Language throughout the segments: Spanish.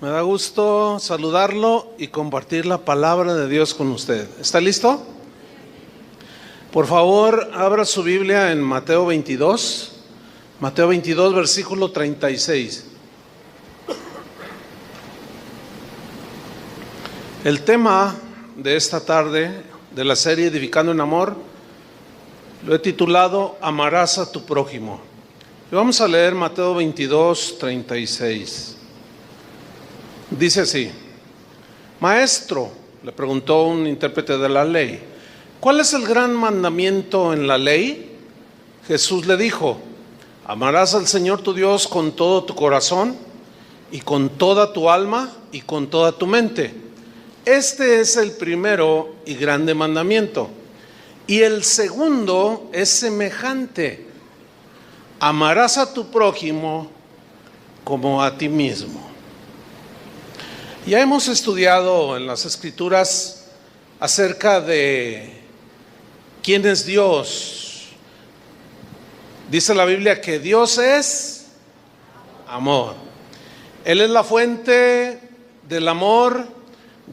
Me da gusto saludarlo y compartir la palabra de Dios con usted. ¿Está listo? Por favor, abra su Biblia en Mateo 22. Mateo 22, versículo 36. El tema de esta tarde, de la serie Edificando en Amor, lo he titulado Amarás a tu prójimo. Y vamos a leer Mateo 22, 36. Dice así: Maestro, le preguntó un intérprete de la ley, ¿cuál es el gran mandamiento en la ley? Jesús le dijo: amarás al Señor tu Dios con todo tu corazón y con toda tu alma y con toda tu mente. Este es el primero y grande mandamiento. Y el segundo es semejante: amarás a tu prójimo como a ti mismo. Ya hemos estudiado en las Escrituras acerca de quién es Dios. Dice la Biblia que Dios es amor. Él es la fuente del amor.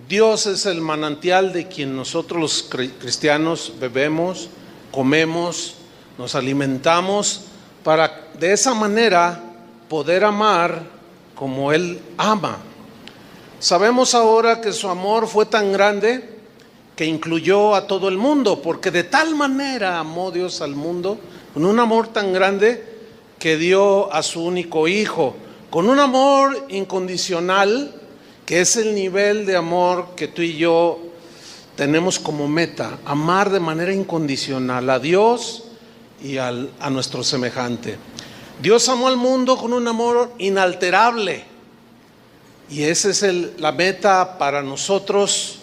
Dios es el manantial de quien nosotros los cristianos bebemos, comemos, nos alimentamos, para de esa manera poder amar como Él ama. Sabemos ahora que su amor fue tan grande que incluyó a todo el mundo, porque de tal manera amó Dios al mundo, con un amor tan grande que dio a su único hijo, con un amor incondicional, que es el nivel de amor que tú y yo tenemos como meta, amar de manera incondicional a Dios y a nuestro semejante. Dios amó al mundo con un amor inalterable. Y esa es la meta para nosotros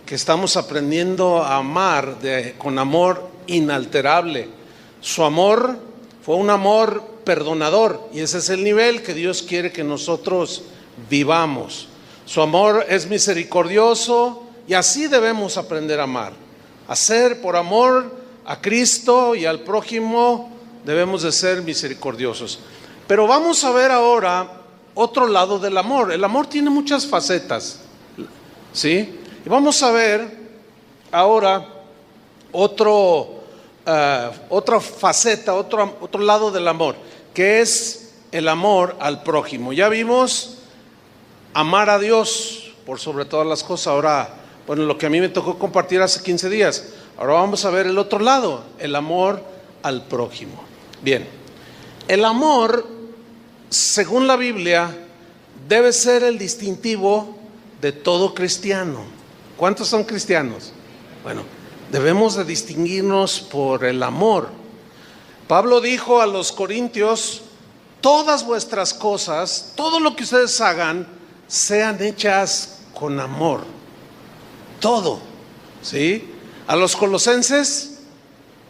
que estamos aprendiendo a amar con amor inalterable. Su amor fue un amor perdonador, y ese es el nivel que Dios quiere que nosotros vivamos. Su amor es misericordioso, y así debemos aprender a amar. Hacer por amor a Cristo y al prójimo debemos de ser misericordiosos. Pero vamos a ver ahora otro lado del amor. El amor tiene muchas facetas, ¿sí? Y vamos a ver ahora otra faceta, otro lado del amor, que es el amor al prójimo. Ya vimos amar a Dios por sobre todas las cosas. Ahora, bueno, lo que a mí me tocó compartir hace 15 días. Ahora vamos a ver el otro lado, el amor al prójimo. Bien, el amor, según la Biblia, debe ser el distintivo de todo cristiano. ¿Cuántos son cristianos? Bueno, debemos de distinguirnos por el amor. Pablo dijo a los corintios: todas vuestras cosas, todo lo que ustedes hagan, sean hechas con amor. Todo, ¿sí? A los colosenses,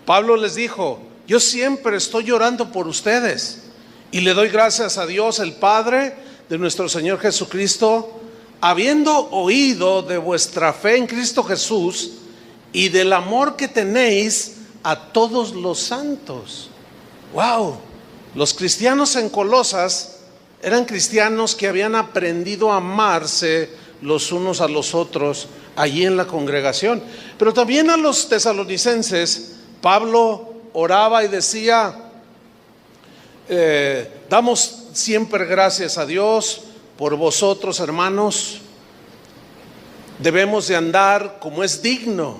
Pablo les dijo: yo siempre estoy llorando por ustedes y le doy gracias a Dios, el Padre de nuestro Señor Jesucristo, habiendo oído de vuestra fe en Cristo Jesús y del amor que tenéis a todos los santos. ¡Wow! Los cristianos en Colosas eran cristianos que habían aprendido a amarse los unos a los otros allí en la congregación. Pero también a los tesalonicenses, Pablo oraba y decía: damos siempre gracias a Dios por vosotros, hermanos. Debemos de andar como es digno.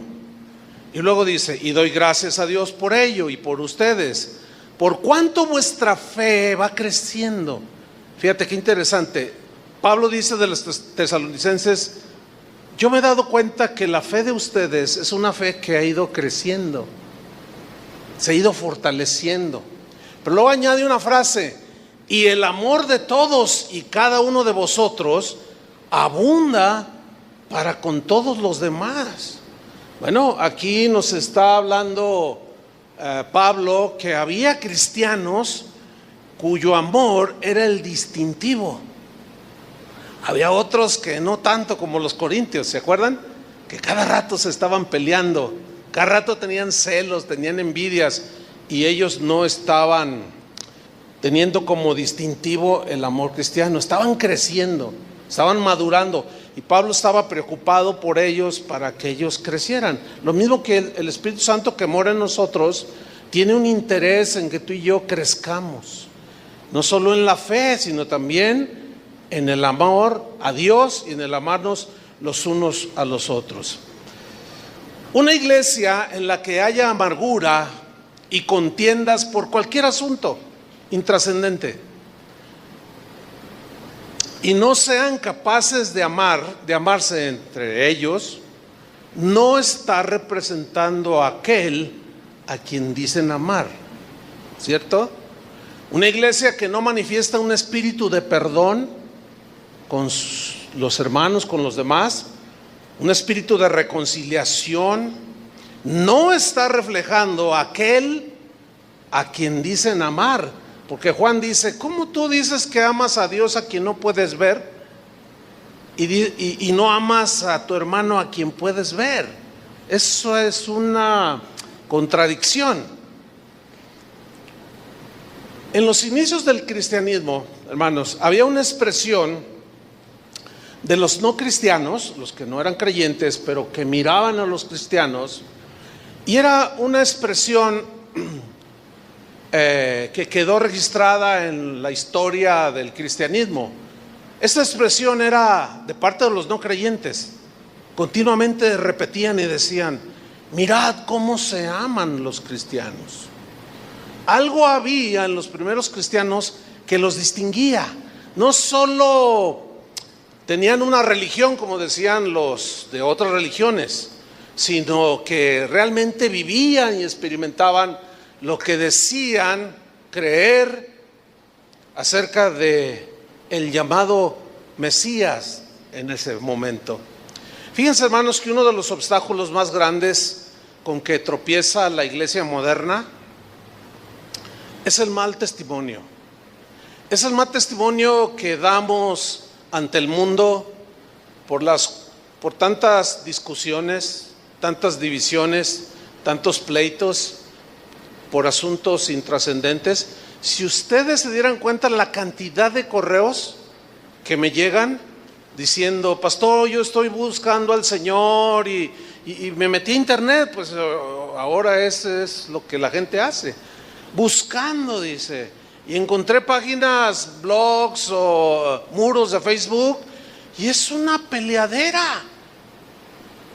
Y luego dice: y doy gracias a Dios por ello y por ustedes, por cuanto vuestra fe va creciendo. Fíjate qué interesante. Pablo dice de los tesalonicenses: yo me he dado cuenta que la fe de ustedes es una fe que ha ido creciendo, se ha ido fortaleciendo. Pero luego añade una frase: y el amor de todos y cada uno de vosotros abunda para con todos los demás. Bueno, aquí nos está hablando Pablo que había cristianos cuyo amor era el distintivo. Había otros que no tanto, como los corintios, ¿se acuerdan? Que cada rato se estaban peleando, cada rato tenían celos, tenían envidias, y ellos no estaban teniendo como distintivo el amor cristiano, estaban creciendo. estaban madurando y Pablo estaba preocupado por ellos para que ellos crecieran. Lo mismo que el Espíritu Santo que mora en nosotros tiene un interés en que tú y yo crezcamos, no solo en la fe, sino también en el amor a Dios y en el amarnos los unos a los otros. Una iglesia en la que haya amargura y contiendas por cualquier asunto intrascendente y no sean capaces de amarse entre ellos, no está representando a aquel a quien dicen amar, ¿cierto? Una iglesia que no manifiesta un espíritu de perdón con los hermanos, con los demás, un espíritu de reconciliación, no está reflejando a aquel a quien dicen amar. Porque Juan dice: ¿cómo tú dices que amas a Dios a quien no puedes ver y no amas a tu hermano a quien puedes ver? Eso es una contradicción. En los inicios del cristianismo, hermanos, había una expresión de los no cristianos, los que no eran creyentes, pero que miraban a los cristianos, y era una expresión que quedó registrada en la historia del cristianismo. Esta expresión era de parte de los no creyentes. Continuamente repetían y decían: mirad cómo se aman los cristianos. Algo había en los primeros cristianos que los distinguía. No solo tenían una religión, como decían los de otras religiones, sino que realmente vivían y experimentaban lo que decían creer acerca de el llamado Mesías en ese momento. Fíjense, hermanos, que uno de los obstáculos más grandes con que tropieza la iglesia moderna es el mal testimonio. Es el mal testimonio que damos ante el mundo por tantas discusiones, tantas divisiones, tantos pleitos, por asuntos intrascendentes. Si ustedes se dieran cuenta la cantidad de correos que me llegan diciendo: pastor, yo estoy buscando al Señor y me metí a internet, pues ahora eso es lo que la gente hace, buscando, dice, y encontré páginas, blogs o muros de Facebook, y es una peleadera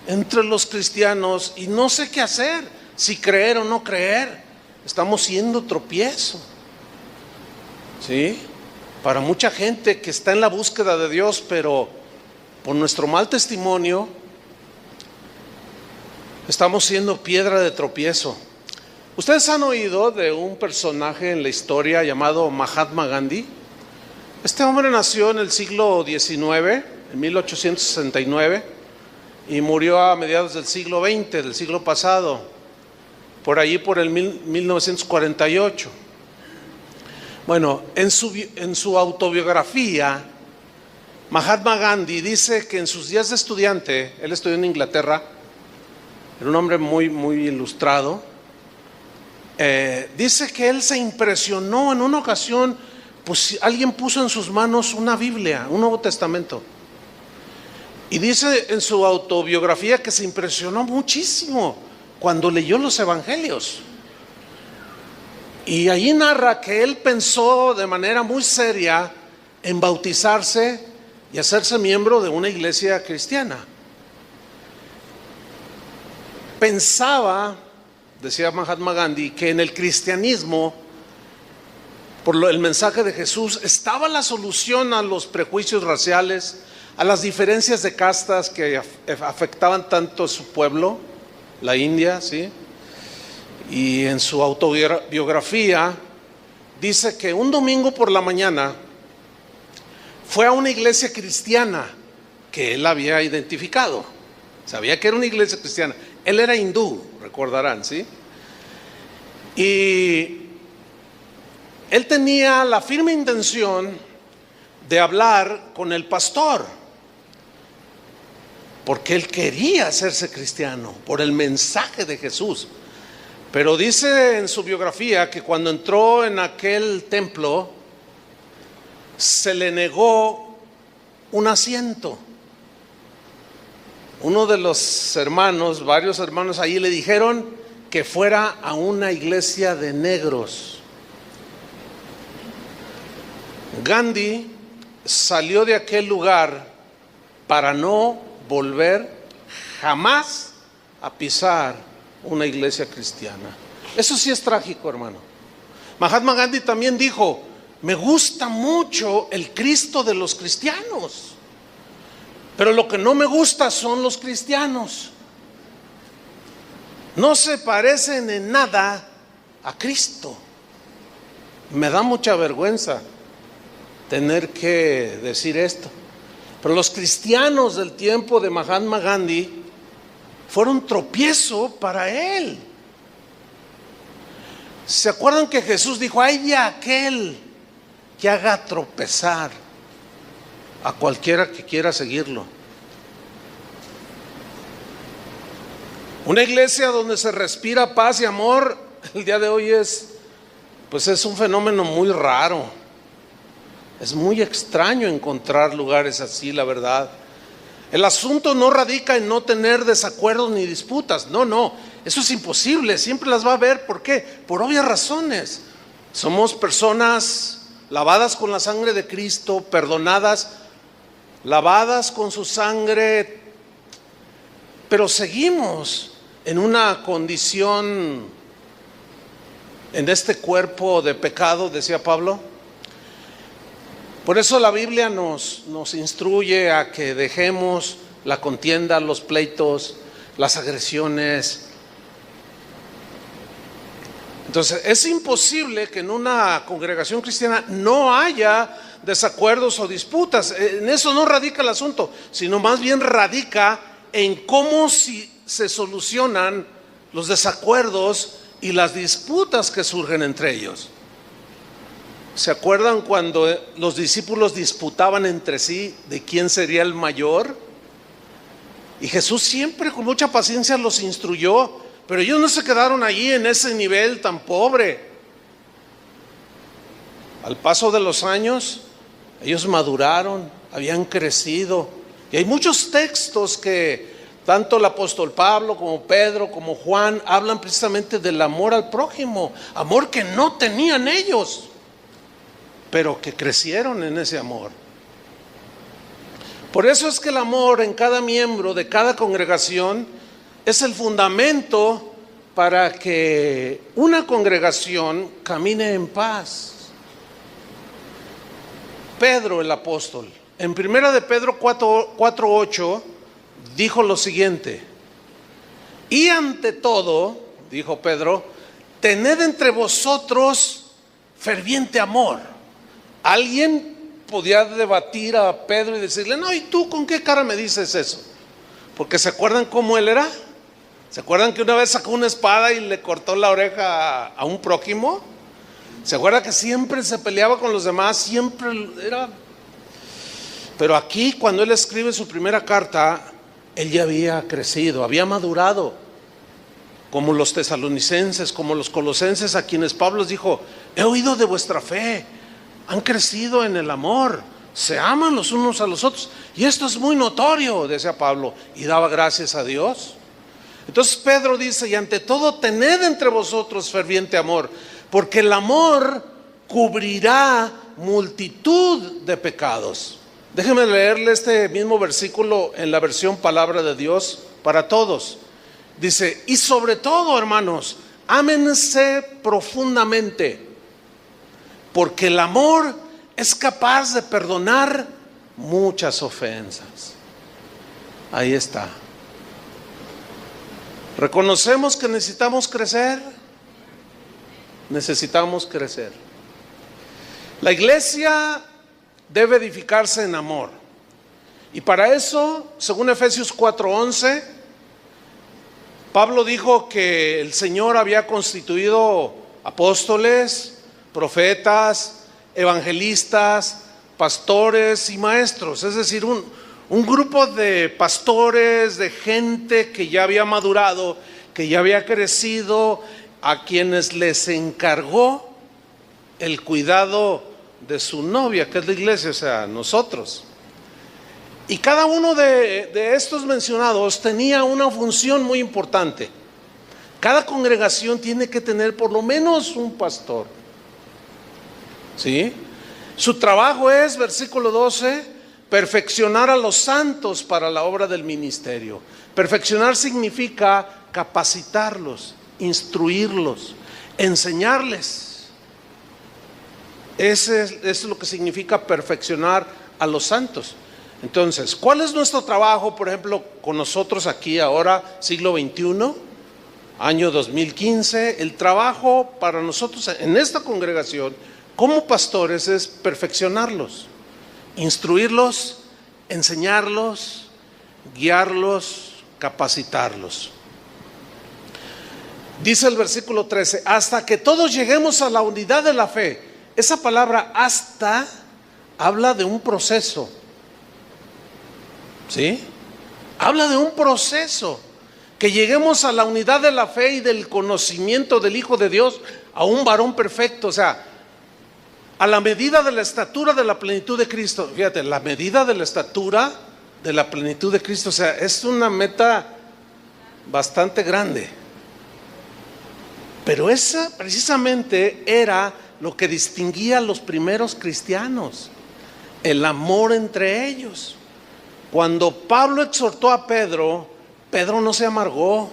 entre los cristianos y no sé qué hacer, si creer o no creer. Estamos siendo tropiezo, ¿sí? Para mucha gente que está en la búsqueda de Dios, pero por nuestro mal testimonio estamos siendo piedra de tropiezo. Ustedes han oído de un personaje en la historia llamado Mahatma Gandhi. Este hombre nació en el siglo XIX, en 1869, y murió a mediados del siglo XX, del siglo pasado, por allí por el 1948. Bueno, en su autobiografía, Mahatma Gandhi dice que en sus días de estudiante, él estudió en Inglaterra, era un hombre muy, muy ilustrado, dice que él se impresionó en una ocasión, pues alguien puso en sus manos una Biblia, un Nuevo Testamento, y dice en su autobiografía que se impresionó muchísimo cuando leyó los evangelios. Y allí narra que él pensó de manera muy seria en bautizarse y hacerse miembro de una iglesia cristiana. Pensaba, decía Mahatma Gandhi, que en el cristianismo, por el mensaje de Jesús, estaba la solución a los prejuicios raciales, a las diferencias de castas que afectaban tanto a su pueblo, la India, ¿sí? Y en su autobiografía dice que un domingo por la mañana fue a una iglesia cristiana que él había identificado. Sabía que era una iglesia cristiana. Él era hindú, recordarán, ¿sí? Y él tenía la firme intención de hablar con el pastor, porque él quería hacerse cristiano por el mensaje de Jesús. Pero dice en su biografía que cuando entró en aquel templo se le negó un asiento. Uno de los hermanos, varios hermanos ahí le dijeron que fuera a una iglesia de negros. Gandhi salió de aquel lugar para no volver jamás a pisar una iglesia cristiana. Eso sí es trágico, hermano. Mahatma Gandhi también dijo: me gusta mucho el Cristo de los cristianos, pero lo que no me gusta son los cristianos. No se parecen en nada a Cristo. Me da mucha vergüenza tener que decir esto, pero los cristianos del tiempo de Mahatma Gandhi fueron tropiezo para él. ¿Se acuerdan que Jesús dijo: ay de aquel que haga tropezar a cualquiera que quiera seguirlo? Una iglesia donde se respira paz y amor, el día de hoy es un fenómeno muy raro. Es muy extraño encontrar lugares así, la verdad. El asunto no radica en no tener desacuerdos ni disputas. No, eso es imposible, siempre las va a haber. ¿Por qué? Por obvias razones. Somos personas lavadas con la sangre de Cristo, perdonadas, lavadas con su sangre, pero seguimos en una condición, en este cuerpo de pecado, decía Pablo. Por eso la Biblia nos instruye a que dejemos la contienda, los pleitos, las agresiones. Entonces es imposible que en una congregación cristiana no haya desacuerdos o disputas. En eso no radica el asunto, sino más bien radica en cómo se solucionan los desacuerdos y las disputas que surgen entre ellos. ¿Se acuerdan cuando los discípulos disputaban entre sí de quién sería el mayor? Y Jesús siempre con mucha paciencia los instruyó, pero ellos no se quedaron allí en ese nivel tan pobre. Al paso de los años, ellos maduraron, habían crecido. Y hay muchos textos que tanto el apóstol Pablo como Pedro como Juan hablan precisamente del amor al prójimo, amor que no tenían ellos, pero que crecieron en ese amor. Por eso es que el amor en cada miembro de cada congregación es el fundamento para que una congregación camine en paz. Pedro el apóstol, en 1 de Pedro 4:8 dijo lo siguiente: y ante todo, dijo Pedro, tened entre vosotros ferviente amor. Alguien podía debatir a Pedro y decirle: no, ¿y tú con qué cara me dices eso? Porque ¿se acuerdan cómo él era? ¿Se acuerdan que una vez sacó una espada y le cortó la oreja a un prójimo? ¿Se acuerdan que siempre se peleaba con los demás? Siempre era... Pero aquí, cuando él escribe su primera carta, él ya había crecido, había madurado, como los tesalonicenses, como los colosenses, a quienes Pablo les dijo: he oído de vuestra fe, han crecido en el amor, se aman los unos a los otros, y esto es muy notorio, decía Pablo, y daba gracias a Dios. Entonces Pedro dice: y ante todo tened entre vosotros ferviente amor, porque el amor cubrirá multitud de pecados. Déjenme leerle este mismo versículo en la versión Palabra de Dios para todos. Dice: y sobre todo, hermanos, ámense profundamente, porque el amor es capaz de perdonar muchas ofensas. Ahí está. ¿Reconocemos que necesitamos crecer? Necesitamos crecer. La iglesia debe edificarse en amor. Y para eso, según Efesios 4:11, Pablo dijo que el Señor había constituido apóstoles, profetas, evangelistas, pastores y maestros. Es decir, un grupo de pastores, de gente que ya había madurado, que ya había crecido, a quienes les encargó el cuidado de su novia, que es la iglesia, o sea, nosotros. Y cada uno de estos mencionados tenía una función muy importante. Cada congregación tiene que tener por lo menos un pastor. ¿Sí? Su trabajo es, versículo 12, perfeccionar a los santos para la obra del ministerio. Perfeccionar significa capacitarlos, instruirlos, enseñarles. Eso es lo que significa perfeccionar a los santos. Entonces, ¿cuál es nuestro trabajo, por ejemplo, con nosotros aquí ahora, siglo XXI, año 2015? El trabajo para nosotros en esta congregación, como pastores, es perfeccionarlos, instruirlos, enseñarlos, guiarlos, capacitarlos. Dice el versículo 13, hasta que todos lleguemos a la unidad de la fe. Esa palabra hasta habla de un proceso. ¿Sí? Habla de un proceso, que lleguemos a la unidad de la fe y del conocimiento del Hijo de Dios, a un varón perfecto, o sea, a la medida de la estatura de la plenitud de Cristo. Fíjate, la medida de la estatura de la plenitud de Cristo, o sea, es una meta bastante grande. Pero esa precisamente era lo que distinguía a los primeros cristianos, el amor entre ellos. Cuando Pablo exhortó a Pedro, Pedro no se amargó.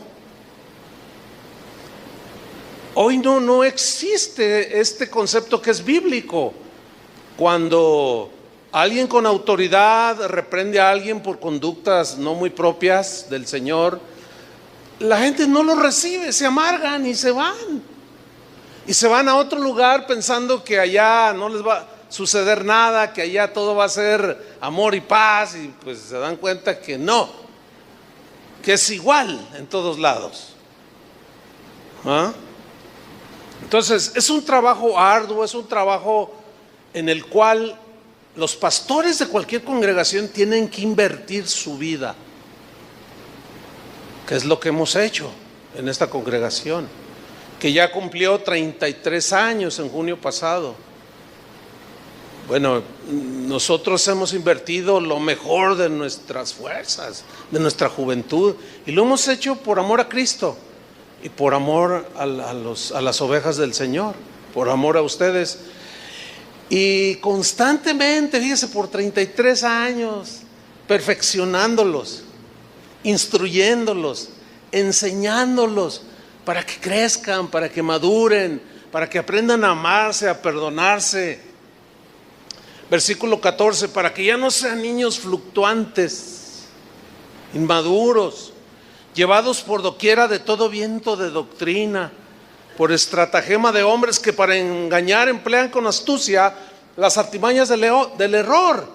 Hoy no existe este concepto que es bíblico. Cuando alguien con autoridad reprende a alguien por conductas no muy propias del Señor, la gente no lo recibe, se amargan y se van. Y se van a otro lugar pensando que allá no les va a suceder nada, que allá todo va a ser amor y paz, y pues se dan cuenta que no, que es igual en todos lados. ¿Ah? Entonces es un trabajo arduo, es un trabajo en el cual los pastores de cualquier congregación tienen que invertir su vida, que es lo que hemos hecho en esta congregación, que ya cumplió 33 años en junio pasado. Bueno, nosotros hemos invertido lo mejor de nuestras fuerzas, de nuestra juventud, y lo hemos hecho por amor a Cristo y por amor a las ovejas del Señor, por amor a ustedes. Y constantemente, fíjese, por 33 años, perfeccionándolos, instruyéndolos, enseñándolos para que crezcan, para que maduren, para que aprendan a amarse, a perdonarse. Versículo 14, para que ya no sean niños fluctuantes, inmaduros, llevados por doquiera de todo viento de doctrina, por estratagema de hombres que para engañar emplean con astucia las artimañas del error.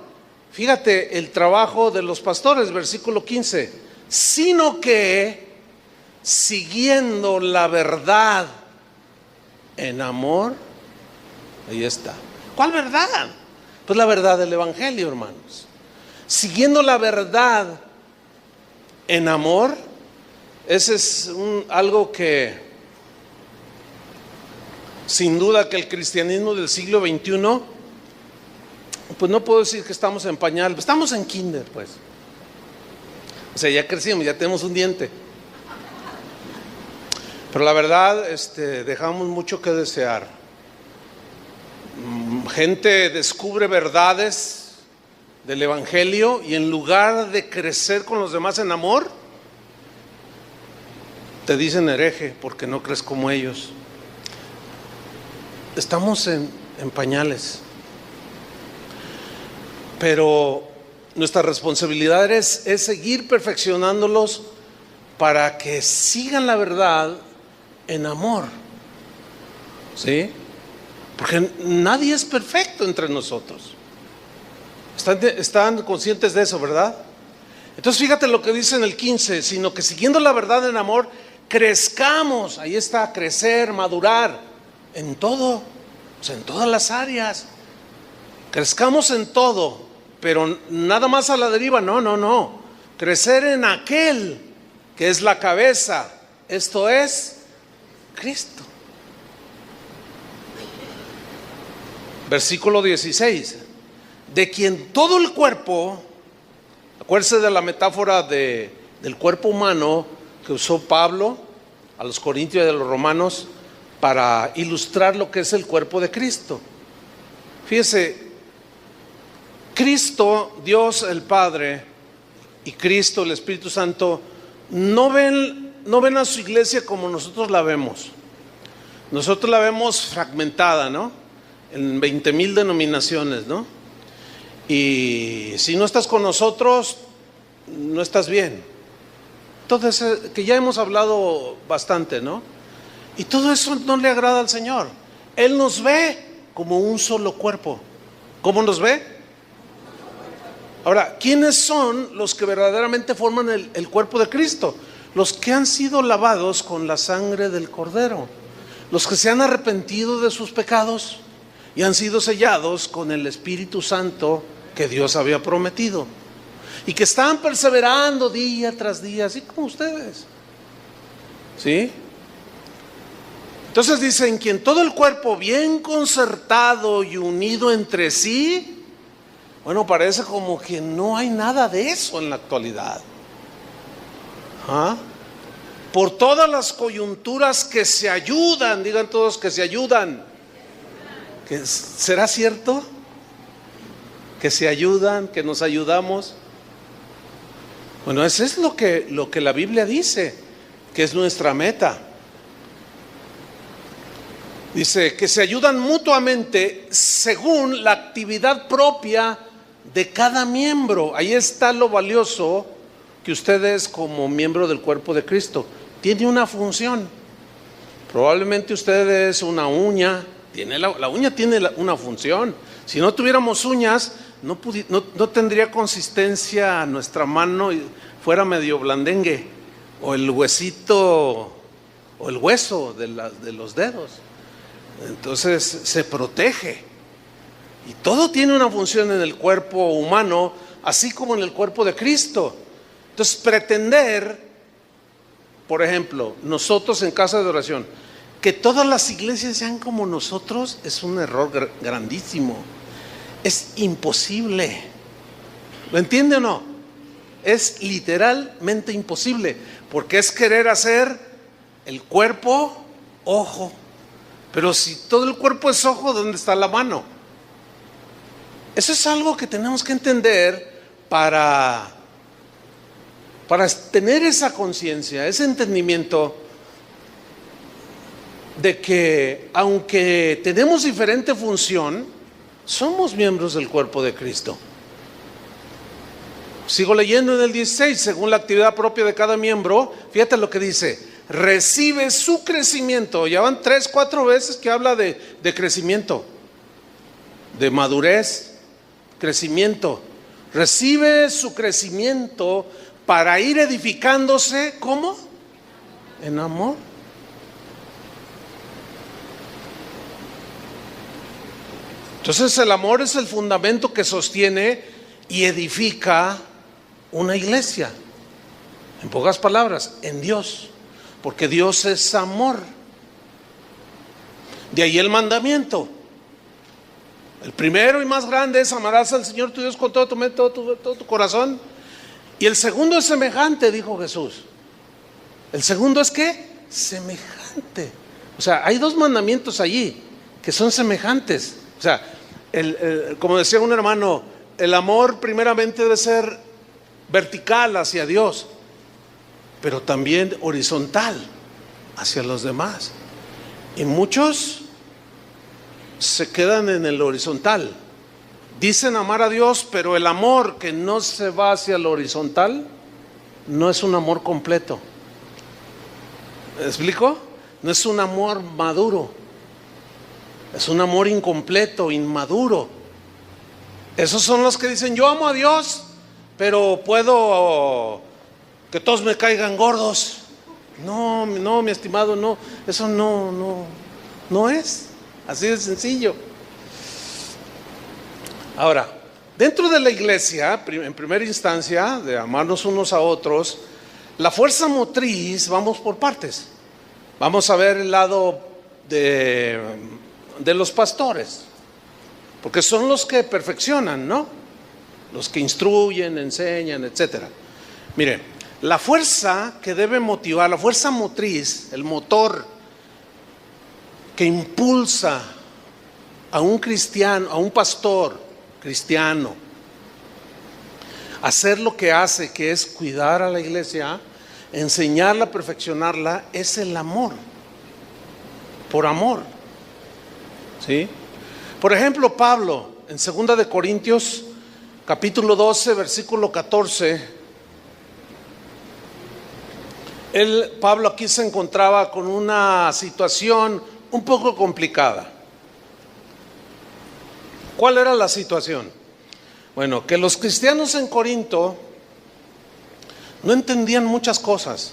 Fíjate el trabajo de los pastores, versículo 15, sino que siguiendo la verdad en amor. Ahí está. ¿Cuál verdad? Pues la verdad del Evangelio, hermanos. Siguiendo la verdad en amor. Ese es algo que sin duda que el cristianismo del siglo XXI, pues no puedo decir que estamos en pañal, estamos en kinder, pues. O sea, ya crecimos, ya tenemos un diente. Pero la verdad, dejamos mucho que desear. Gente descubre verdades del Evangelio y en lugar de crecer con los demás en amor, te dicen hereje porque no crees como ellos. Estamos en pañales. Pero nuestra responsabilidad es seguir perfeccionándolos para que sigan la verdad en amor. ¿Sí? Porque nadie es perfecto entre nosotros. ¿Están conscientes de eso, verdad? Entonces fíjate lo que dice en el 15, sino que siguiendo la verdad en amor, crezcamos. Ahí está, crecer, madurar, en todo, o sea, en todas las áreas. Crezcamos en todo, pero nada más a la deriva, no. Crecer en aquel que es la cabeza, esto es Cristo. Versículo 16, de quien todo el cuerpo, Acuérdense de la metáfora del cuerpo humano que usó Pablo a los corintios y a los romanos para ilustrar lo que es el cuerpo de Cristo. Fíjese, Cristo, Dios el Padre y Cristo el Espíritu Santo no ven a su iglesia como nosotros la vemos. Nosotros la vemos fragmentada, ¿no? En 20,000 denominaciones, ¿no? Y si no estás con nosotros, no estás bien. Entonces, que ya hemos hablado bastante, ¿no? Y todo eso no le agrada al Señor. Él nos ve como un solo cuerpo. ¿Cómo nos ve? Ahora, ¿quiénes son los que verdaderamente forman el cuerpo de Cristo? Los que han sido lavados con la sangre del Cordero, los que se han arrepentido de sus pecados y han sido sellados con el Espíritu Santo que Dios había prometido, y que están perseverando día tras día, así como ustedes. ¿Sí? Entonces dicen, quien todo el cuerpo bien concertado y unido entre sí. Bueno, parece como que no hay nada de eso en la actualidad. ¿Ah? Por todas las coyunturas que se ayudan, digan todos que se ayudan. ¿Será cierto? Que se ayudan, que nos ayudamos. Bueno, eso es lo que la Biblia dice, que es nuestra meta. Dice que se ayudan mutuamente según la actividad propia de cada miembro. Ahí está lo valioso que ustedes como miembro del cuerpo de Cristo tiene una función. Probablemente ustedes una uña, la uña tiene una función. Si no tuviéramos uñas, no tendría consistencia nuestra mano y fuera medio blandengue, o el huesito o el hueso de los dedos. Entonces se protege. Y todo tiene una función en el cuerpo humano, así como en el cuerpo de Cristo. Entonces pretender, por ejemplo, nosotros en casa de oración, que todas las iglesias sean como nosotros, es un error grandísimo. Es imposible. ¿Lo entiende o no? Es literalmente imposible, porque es querer hacer el cuerpo ojo. Pero si todo el cuerpo es ojo, ¿dónde está la mano? Eso es algo que tenemos que entender para tener esa conciencia, ese entendimiento de que aunque tenemos diferente función, somos miembros del cuerpo de Cristo. Sigo leyendo en el 16, según la actividad propia de cada miembro, fíjate lo que dice: recibe su crecimiento. Ya van 3-4 veces que habla de crecimiento, de madurez, crecimiento. Recibe su crecimiento para ir edificándose. ¿Cómo? En amor. Entonces el amor es el fundamento que sostiene y edifica una iglesia. En pocas palabras, en Dios, porque Dios es amor. De ahí el mandamiento. El primero y más grande es: amarás al Señor tu Dios con todo tu mente, todo tu corazón. Y el segundo es semejante, dijo Jesús. El segundo es ¿qué? Semejante. O sea, hay 2 mandamientos allí que son semejantes. O sea, como decía un hermano, el amor primeramente debe ser vertical hacia Dios, pero también horizontal hacia los demás. Y muchos se quedan en el horizontal. Dicen amar a Dios, pero el amor que no se va hacia lo horizontal no es un amor completo. ¿Me explico? No es un amor maduro. Es un amor incompleto, inmaduro. Esos son los que dicen: yo amo a Dios, pero puedo que todos me caigan gordos. No, mi estimado, no. Eso no es así de sencillo. Ahora, dentro de la iglesia, en primera instancia, de amarnos unos a otros, la fuerza motriz, vamos por partes. Vamos a ver el lado de los pastores, porque son los que perfeccionan, ¿no? los que instruyen, enseñan, etcétera. Mire, la fuerza que debe motivar, la fuerza motriz, el motor que impulsa a un cristiano, a un pastor cristiano, a hacer lo que hace, que es cuidar a la iglesia, enseñarla, perfeccionarla, es el amor. Por amor. ¿Sí? Por ejemplo, Pablo, en 2 de Corintios, capítulo 12, versículo 14, Pablo aquí se encontraba con una situación un poco complicada. ¿Cuál era la situación? Bueno, que los cristianos en Corinto no entendían muchas cosas.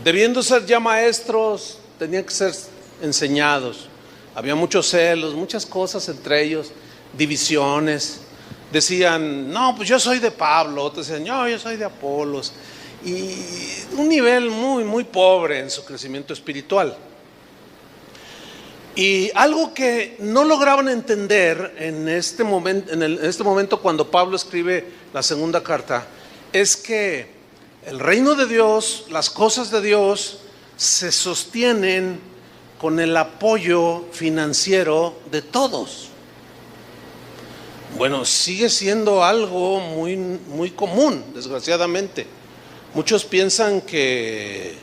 Debiendo ser ya maestros, tenían que ser enseñados. Había muchos celos, muchas cosas entre ellos, divisiones. Decían, no, pues yo soy de Pablo. Otros decían, no, yo soy de Apolos. Y un nivel muy, muy pobre en su crecimiento espiritual. Y algo que no lograban entender en este momento cuando Pablo escribe la segunda carta, es que el reino de Dios, las cosas de Dios, se sostienen con el apoyo financiero de todos. Bueno, sigue siendo algo muy, muy común, desgraciadamente. Muchos piensan que,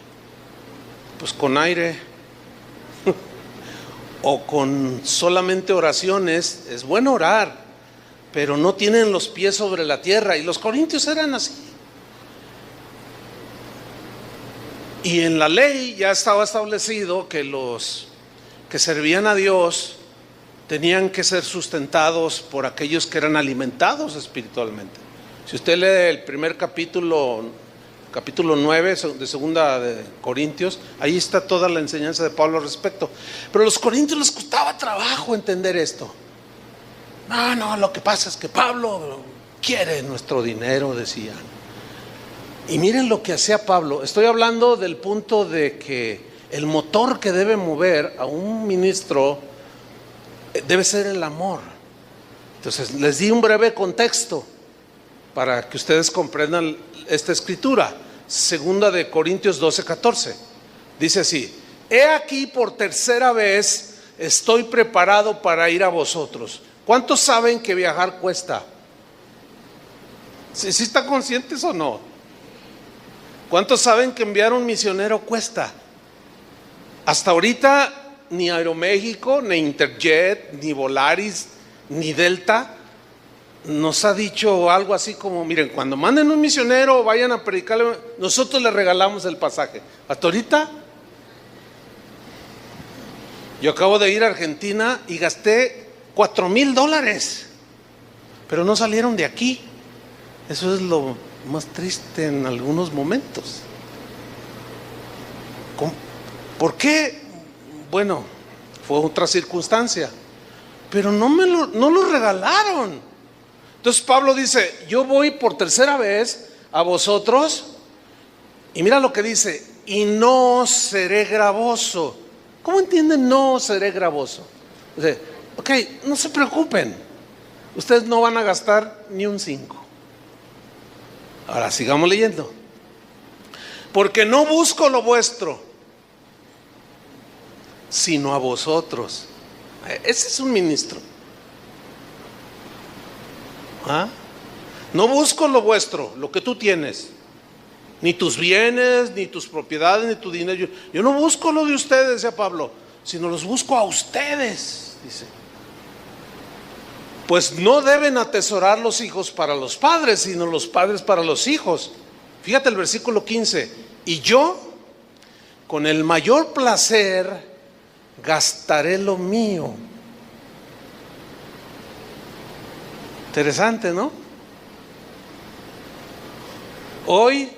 pues con aire o con solamente oraciones, es bueno orar, pero no tienen los pies sobre la tierra. Y los corintios eran así. Y en la ley ya estaba establecido que los que servían a Dios tenían que ser sustentados por aquellos que eran alimentados espiritualmente. Si usted lee el primer capítulo 9 de 2 de Corintios, ahí está toda la enseñanza de Pablo al respecto. Pero a los corintios les costaba trabajo entender esto. No, lo que pasa es que Pablo quiere nuestro dinero, decían. Y miren lo que hacía Pablo. Estoy hablando del punto de que el motor que debe mover a un ministro debe ser el amor. Entonces les di un breve contexto para que ustedes comprendan esta escritura. 2 de Corintios 12, 14. Dice así: he aquí por tercera vez estoy preparado para ir a vosotros. ¿Cuántos saben que viajar cuesta? ¿Sí están conscientes o no? ¿Cuántos saben que enviar un misionero cuesta? Hasta ahorita ni Aeroméxico, ni Interjet, ni Volaris, ni Delta nos ha dicho algo así como: miren, cuando manden un misionero, vayan a predicarle, nosotros le regalamos el pasaje. Hasta ahorita, yo acabo de ir a Argentina y gasté $4,000, pero no salieron de aquí. Eso es lo más triste en algunos momentos. ¿Por qué? Bueno, fue otra circunstancia, pero no lo regalaron. Entonces Pablo dice: yo voy por tercera vez a vosotros, y mira lo que dice: y no seré gravoso. ¿Cómo entienden no seré gravoso? Dice, ok, no se preocupen, ustedes no van a gastar ni un 5. Ahora sigamos leyendo. Porque no busco lo vuestro, sino a vosotros. Ese es un ministro. No busco lo vuestro, lo que tú tienes, ni tus bienes, ni tus propiedades, ni tu dinero. Yo no busco lo de ustedes, decía Pablo, sino los busco a ustedes, dice. Pues no deben atesorar los hijos para los padres, sino los padres para los hijos. Fíjate el versículo 15: y yo con el mayor placer gastaré lo mío. Interesante, ¿no? Hoy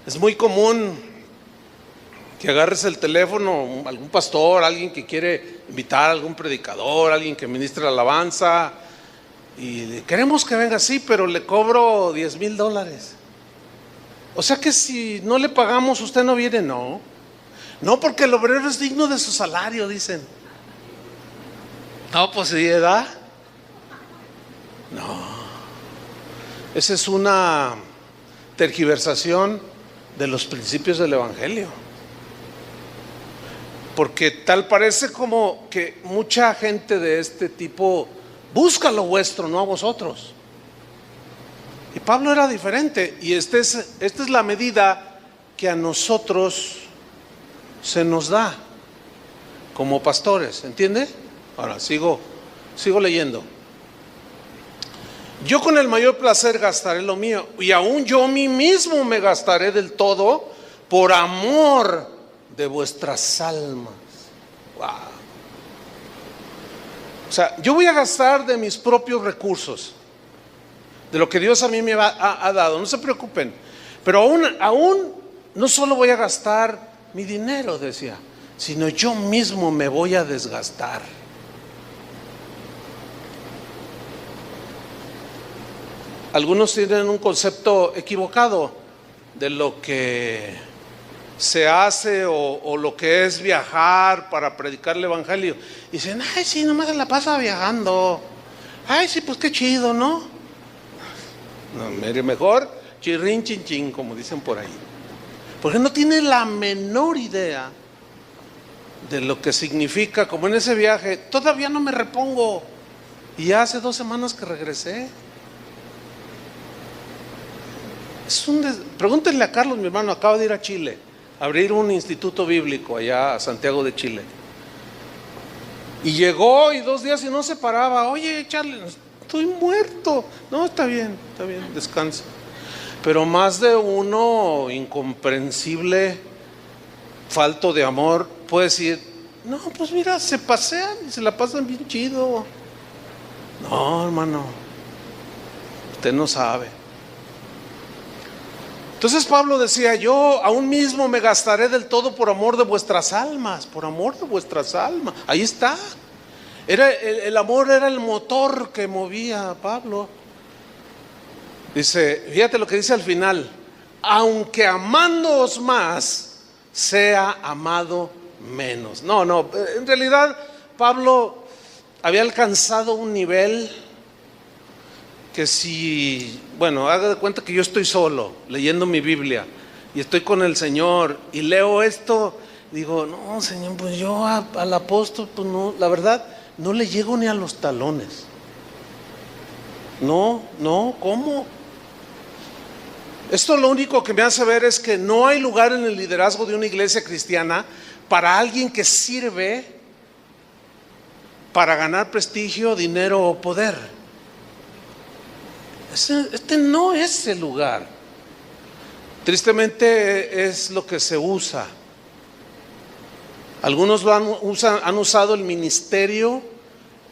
es muy común que agarres el teléfono, algún pastor, alguien que quiere invitar a algún predicador, alguien que ministre la alabanza, y queremos que venga así, pero le cobro $10,000. O sea que si no le pagamos, usted no viene. No, porque el obrero es digno de su salario, dicen. No, pues sí, ¿verdad? Esa es una tergiversación de los principios del Evangelio. Porque tal parece como que mucha gente de este tipo busca lo vuestro, no a vosotros. Y Pablo era diferente. Y esta es la medida que a nosotros se nos da como pastores, ¿entiende? Ahora sigo leyendo. Yo con el mayor placer gastaré lo mío, y aún yo a mí mismo me gastaré del todo por amor de vuestras almas. Wow. O sea, yo voy a gastar de mis propios recursos, de lo que Dios a mí me ha dado, no se preocupen. Pero aún no solo voy a gastar mi dinero, decía, sino yo mismo me voy a desgastar. Algunos tienen un concepto equivocado de lo que se hace o lo que es viajar para predicar el Evangelio. Y dicen, ay, sí, nomás se la pasa viajando. Ay, sí, pues qué chido, ¿no? No, mejor chirrín, chin, chin, como dicen por ahí. Porque no tiene la menor idea de lo que significa, como en ese viaje, todavía no me repongo. Y ya hace 2 semanas que regresé. Pregúntenle a Carlos, mi hermano, acaba de ir a Chile, a abrir un instituto bíblico allá a Santiago de Chile. Y llegó y 2 días y no se paraba. Oye, Charlie, estoy muerto. No, está bien, descansa. Pero más de uno incomprensible, falto de amor, puede decir, no, pues mira, se pasean y se la pasan bien chido. No, hermano, usted no sabe. Entonces Pablo decía, yo aún mismo me gastaré del todo por amor de vuestras almas, por amor de vuestras almas. Ahí está. El amor era el motor que movía a Pablo. Dice, fíjate lo que dice al final, aunque amándoos más, sea amado menos. No, en realidad Pablo había alcanzado un nivel que si, haga de cuenta que yo estoy solo leyendo mi Biblia y estoy con el Señor y leo esto, digo, no, Señor, pues yo al apóstol, pues no, la verdad, no le llego ni a los talones. No, ¿cómo? Esto lo único que me hace ver es que no hay lugar en el liderazgo de una iglesia cristiana para alguien que sirve para ganar prestigio, dinero o poder. Este no es el lugar. Tristemente es lo que se usa. Algunos han usado el ministerio,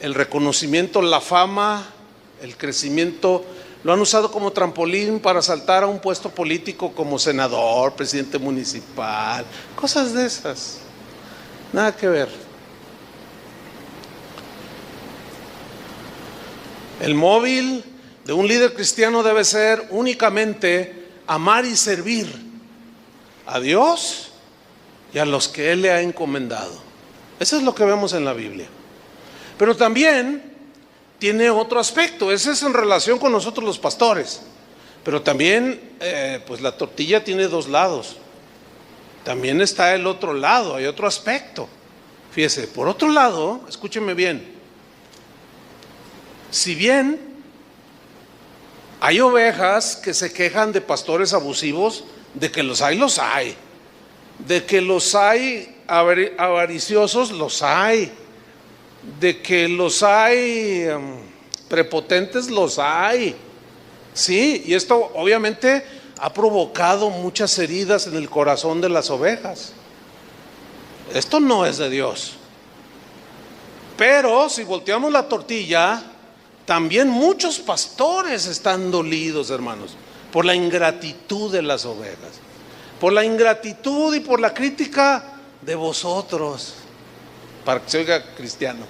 el reconocimiento, la fama, el crecimiento, lo han usado como trampolín para saltar a un puesto político como senador, presidente municipal, cosas de esas. Nada que ver. El móvil de un líder cristiano debe ser únicamente amar y servir a Dios y a los que Él le ha encomendado. Eso es lo que vemos en la Biblia. Pero también tiene otro aspecto, ese es en relación con nosotros los pastores. Pero también, pues la tortilla tiene 2 lados. También está el otro lado, hay otro aspecto. Fíjese, por otro lado, escúcheme bien. Si bien hay ovejas que se quejan de pastores abusivos, de que los hay. De que los hay avariciosos, los hay. De que los hay prepotentes, los hay. Sí, y esto obviamente ha provocado muchas heridas en el corazón de las ovejas. Esto no es de Dios. Pero si volteamos la tortilla, también muchos pastores están dolidos, hermanos, por la ingratitud de las ovejas, por la ingratitud y por la crítica de vosotros, para que se oiga cristiano,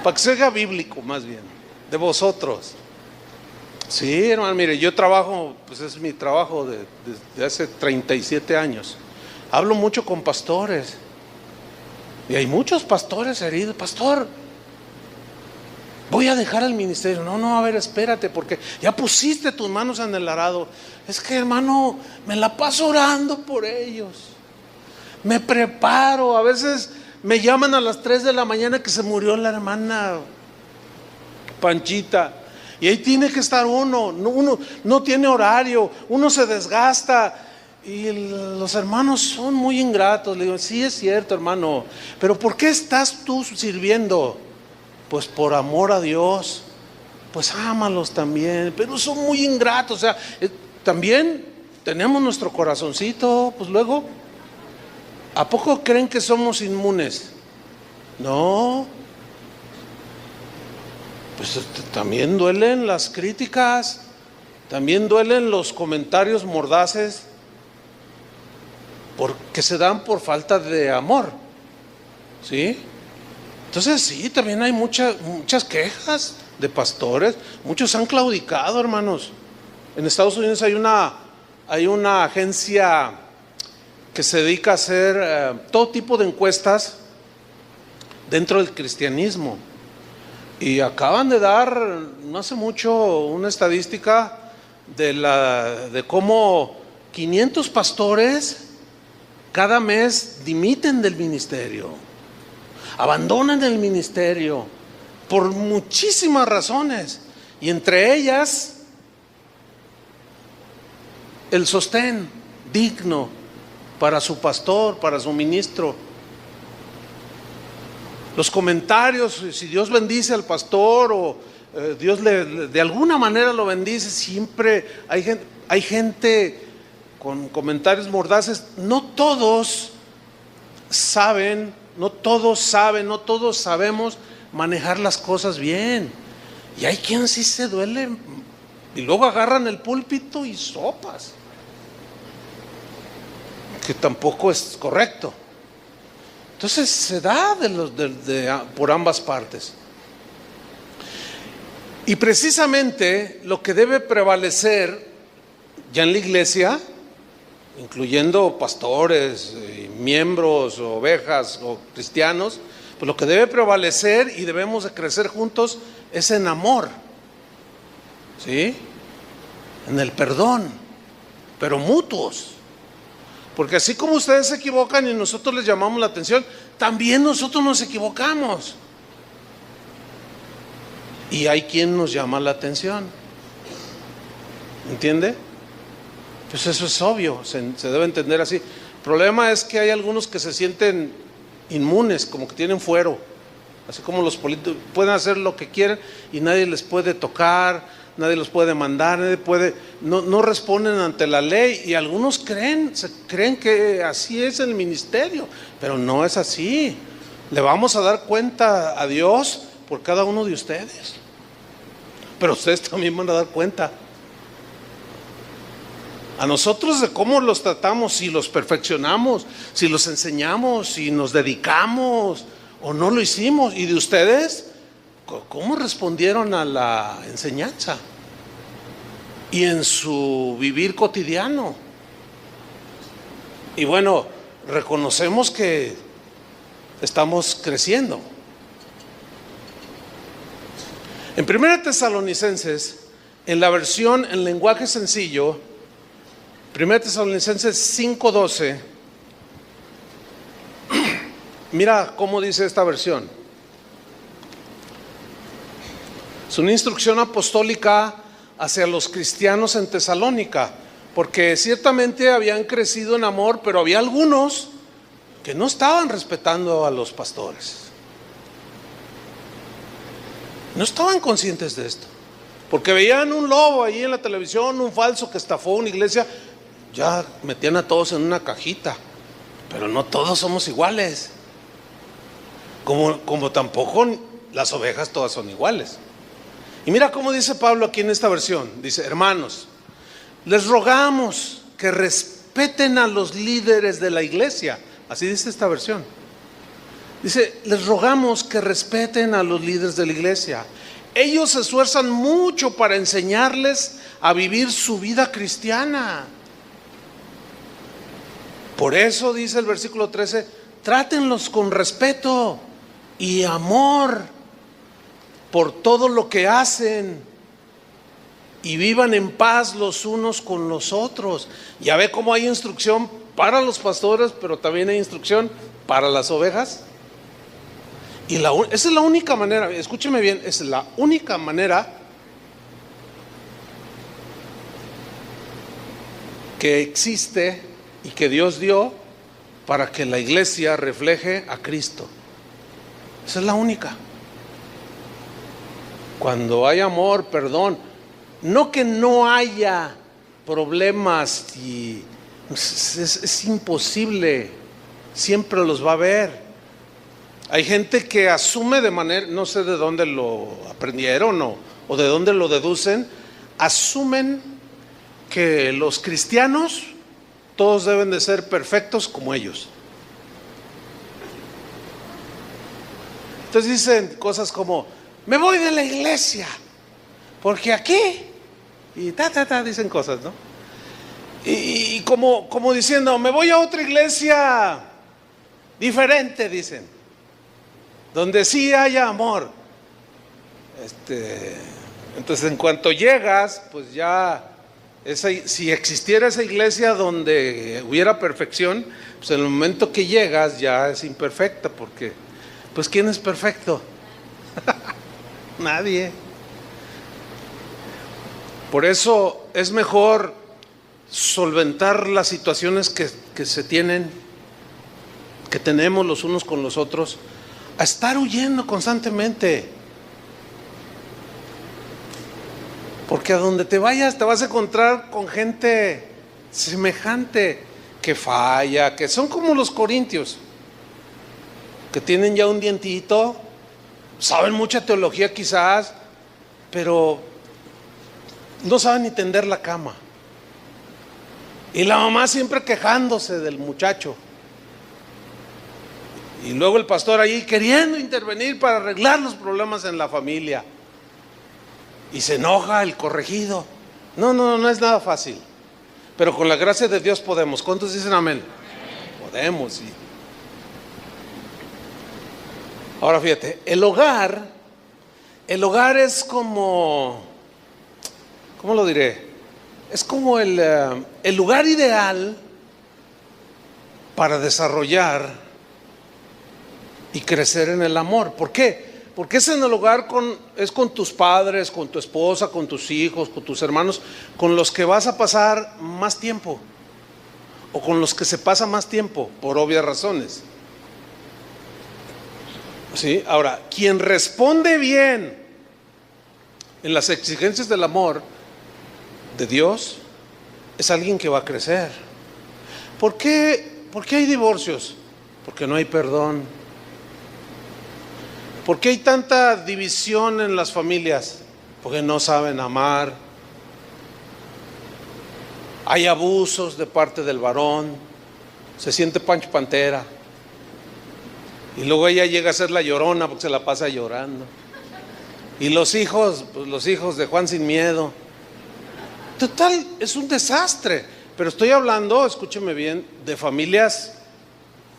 para que se oiga bíblico más bien, de vosotros. Sí, hermano, mire, yo trabajo, pues es mi trabajo desde hace 37 años. Hablo mucho con pastores y hay muchos pastores heridos. Pastor, voy a dejar el ministerio. No, a ver, espérate, porque ya pusiste tus manos en el arado. Es que, hermano, me la paso orando por ellos. Me preparo. A veces me llaman a las 3 de la mañana que se murió la hermana Panchita. Y ahí tiene que estar uno no tiene horario, uno se desgasta. Y los hermanos son muy ingratos. Le digo, sí es cierto, hermano, pero ¿por qué estás tú sirviendo? Pues por amor a Dios. Pues ámalos también, pero son muy ingratos. O sea, también tenemos nuestro corazoncito. Pues luego, ¿a poco creen que somos inmunes? No. Pues también duelen las críticas, también duelen los comentarios mordaces, porque se dan por falta de amor, ¿sí? Entonces sí, también hay muchas quejas de pastores. Muchos han claudicado, hermanos. En Estados Unidos hay una agencia que se dedica a hacer todo tipo de encuestas dentro del cristianismo. Y acaban de dar, no hace mucho, una estadística de cómo 500 pastores cada mes dimiten del ministerio, abandonan el ministerio por muchísimas razones, y entre ellas el sostén digno para su pastor, para su ministro. Los comentarios, si Dios bendice al pastor o Dios de alguna manera lo bendice, siempre hay gente con comentarios mordaces. No todos saben, no todos sabemos manejar las cosas bien. Y hay quien sí se duele y luego agarran el púlpito y sopas, que tampoco es correcto. Entonces se da por ambas partes. Y precisamente lo que debe prevalecer ya en la iglesia, incluyendo pastores, miembros, ovejas o cristianos, pues lo que debe prevalecer y debemos de crecer juntos es en amor, ¿sí? En el perdón, pero mutuos. Porque así como ustedes se equivocan y nosotros les llamamos la atención, también nosotros nos equivocamos. Y hay quien nos llama la atención. ¿Entiende? Pues eso es obvio, se debe entender así. El problema es que hay algunos que se sienten inmunes, como que tienen fuero. Así como los políticos pueden hacer lo que quieren y nadie les puede tocar, nadie los puede mandar, no responden ante la ley. Y algunos creen que así es el ministerio, pero no es así. Le vamos a dar cuenta a Dios por cada uno de ustedes, pero ustedes también van a dar cuenta a nosotros de cómo los tratamos, si los perfeccionamos, si los enseñamos, si nos dedicamos o no lo hicimos. Y de ustedes, ¿cómo respondieron a la enseñanza? Y en su vivir cotidiano. Y bueno, reconocemos que estamos creciendo. En 1 Tesalonicenses, en la versión en lenguaje sencillo, 1 Tesalonicenses 5:12, mira cómo dice esta versión. Es una instrucción apostólica hacia los cristianos en Tesalónica, porque ciertamente habían crecido en amor, pero había algunos que no estaban respetando a los pastores. No estaban conscientes de esto, porque veían un lobo ahí en la televisión, un falso que estafó una iglesia, ya metían a todos en una cajita. Pero no todos somos iguales, como tampoco las ovejas todas son iguales. Y mira cómo dice Pablo aquí en esta versión. Dice: hermanos, les rogamos que respeten a los líderes de la iglesia. Así dice esta versión. Dice: les rogamos que respeten a los líderes de la iglesia. Ellos se esfuerzan mucho para enseñarles a vivir su vida cristiana. Por eso dice el versículo 13: trátenlos con respeto y amor. por todo lo que hacen y vivan en paz los unos con los otros. Ya ve cómo hay instrucción para los pastores, pero también hay instrucción para las ovejas. Y esa es la única manera, escúcheme bien, es la única manera que existe y que Dios dio para que la iglesia refleje a Cristo. Esa es la única. Cuando hay amor, perdón, no que no haya problemas, y es imposible, siempre los va a haber. Hay gente que asume de manera, no sé de dónde lo aprendieron o de dónde lo deducen, asumen que los cristianos todos deben de ser perfectos como ellos. Entonces dicen cosas como: me voy de la iglesia porque aquí, y dicen cosas, ¿no? Y como diciendo: me voy a otra iglesia diferente, dicen, donde sí haya amor. Entonces, en cuanto llegas, pues ya, si existiera esa iglesia donde hubiera perfección, pues en el momento que llegas ya es imperfecta, porque, pues, ¿quién es perfecto? Nadie. Por eso es mejor solventar las situaciones que se tienen, que tenemos los unos con los otros, a estar huyendo constantemente. Porque a donde te vayas te vas a encontrar con gente semejante que falla, que son como los corintios, que tienen ya un dientito, saben mucha teología quizás, pero no saben ni tender la cama. Y la mamá siempre quejándose del muchacho. Y luego el pastor ahí queriendo intervenir para arreglar los problemas en la familia. Y se enoja el corregido. No es nada fácil. Pero con la gracia de Dios podemos. ¿Cuántos dicen amén? Podemos, sí. Ahora fíjate, el hogar es como, ¿cómo lo diré? Es como el lugar ideal para desarrollar y crecer en el amor. ¿Por qué? Porque es en el hogar es con tus padres, con tu esposa, con tus hijos, con tus hermanos, con los que vas a pasar más tiempo, o con los que se pasa más tiempo, por obvias razones. ¿Sí? Ahora, quien responde bien en las exigencias del amor de Dios es alguien que va a crecer. ¿Por qué hay divorcios? Porque no hay perdón. ¿Por qué hay tanta división en las familias? Porque no saben amar. Hay abusos de parte del varón. Se siente Pancho Pantera. Y luego ella llega a ser la llorona porque se la pasa llorando. Y los hijos, pues los hijos de Juan Sin Miedo. Total, es un desastre. Pero estoy hablando, escúcheme bien, de familias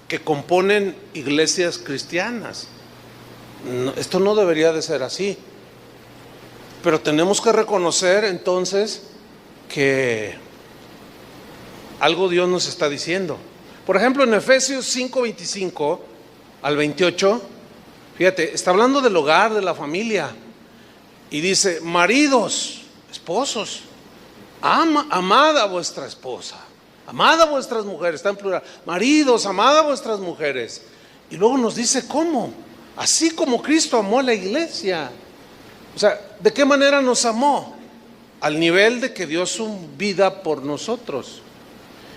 que componen iglesias cristianas. No, esto no debería de ser así. Pero tenemos que reconocer entonces que algo Dios nos está diciendo. Por ejemplo, en Efesios 5:25 al 28, fíjate, está hablando del hogar, de la familia, y dice: maridos, esposos, amad a vuestra esposa, amad a vuestras mujeres, está en plural, maridos, amad a vuestras mujeres. Y luego nos dice cómo: así como Cristo amó a la iglesia. O sea, ¿de qué manera nos amó? Al nivel de que dio su vida por nosotros.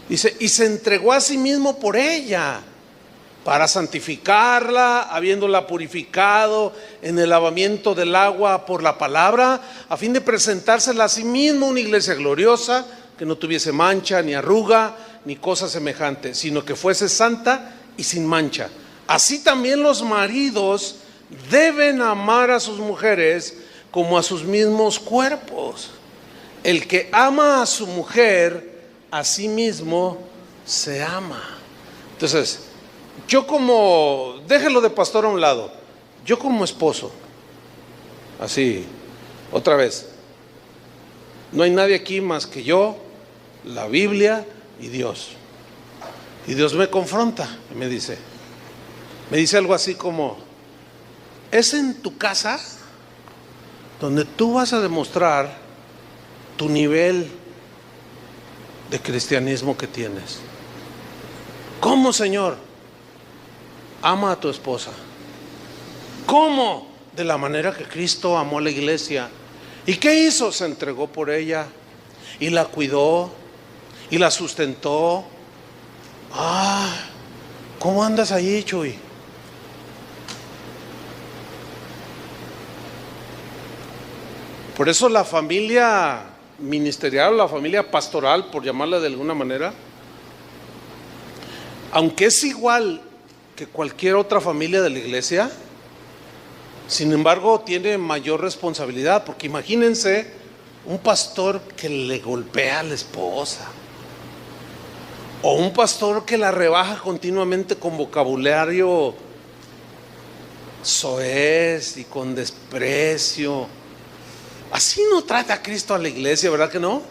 Dice: y se entregó a sí mismo por ella, para santificarla, habiéndola purificado en el lavamiento del agua por la palabra, a fin de presentársela a sí mismo una iglesia gloriosa, que no tuviese mancha, ni arruga, ni cosa semejante, sino que fuese santa y sin mancha. Así también los maridos deben amar a sus mujeres como a sus mismos cuerpos. El que ama a su mujer, a sí mismo se ama. Entonces, déjelo de pastor a un lado, yo como esposo, Así, otra vez. No hay nadie aquí más que yo, la Biblia y Dios. Y Dios me confronta y me dice algo así como: es en tu casa donde tú vas a demostrar tu nivel de cristianismo que tienes. ¿Cómo, Señor? Ama a tu esposa. ¿Cómo? De la manera que Cristo amó a la iglesia. ¿Y qué hizo? Se entregó por ella y la cuidó y la sustentó. ¿Cómo andas ahí, Chuy? Por eso la familia ministerial, la familia pastoral, por llamarla de alguna manera, aunque es igual que cualquier otra familia de la iglesia, sin embargo tiene mayor responsabilidad, porque imagínense un pastor que le golpea a la esposa, o un pastor que la rebaja continuamente con vocabulario soez y con desprecio. Así no trata a Cristo a la iglesia, ¿verdad que no?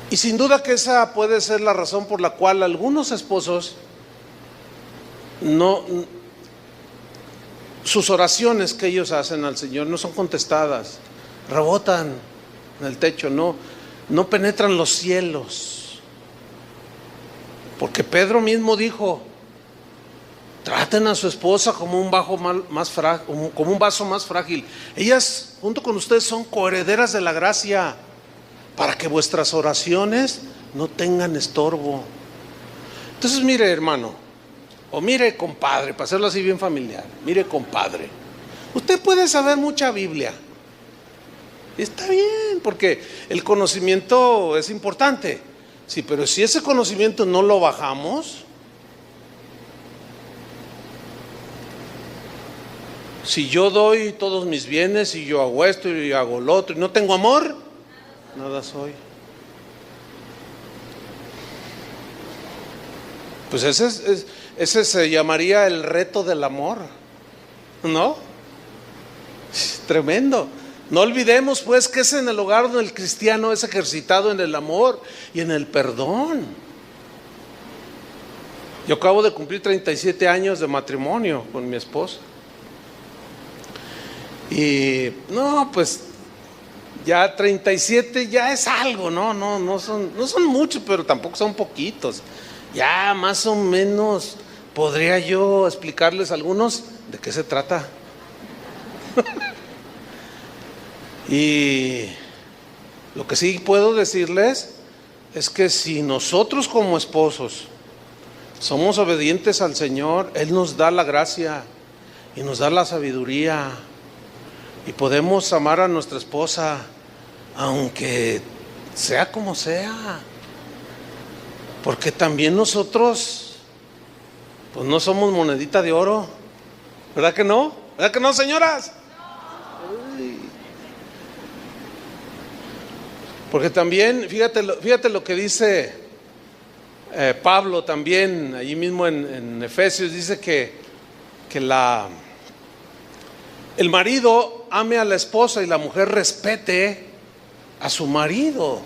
Y sin duda que esa puede ser la razón por la cual algunos esposos sus oraciones que ellos hacen al Señor no son contestadas, rebotan en el techo, no penetran los cielos. Porque Pedro mismo dijo: traten a su esposa como un vaso más frágil. Ellas, junto con ustedes, son coherederas de la gracia, para que vuestras oraciones no tengan estorbo. Entonces, mire, hermano, o mire, compadre, para hacerlo así bien familiar, mire, compadre, usted puede saber mucha Biblia, está bien, porque el conocimiento es importante, sí, pero si ese conocimiento no lo bajamos, si yo doy todos mis bienes y yo hago esto y yo hago lo otro y no tengo amor, nada soy. Pues ese se llamaría el reto del amor, ¿no? Tremendo. No olvidemos pues que es en el hogar donde el cristiano es ejercitado en el amor y en el perdón. Yo acabo de cumplir 37 años de matrimonio con mi esposa. Y no, pues ya 37 ya es algo, no son muchos, pero tampoco son poquitos. Ya más o menos podría yo explicarles algunos de qué se trata. Y lo que sí puedo decirles es que si nosotros como esposos somos obedientes al Señor, Él nos da la gracia y nos da la sabiduría, y podemos amar a nuestra esposa aunque sea como sea, porque también nosotros pues no somos monedita de oro, ¿verdad que no? ¿Verdad que no, señoras? Uy. Porque también, fíjate lo que dice Pablo también, allí mismo en Efesios, dice que el marido ame a la esposa y la mujer respete a su marido.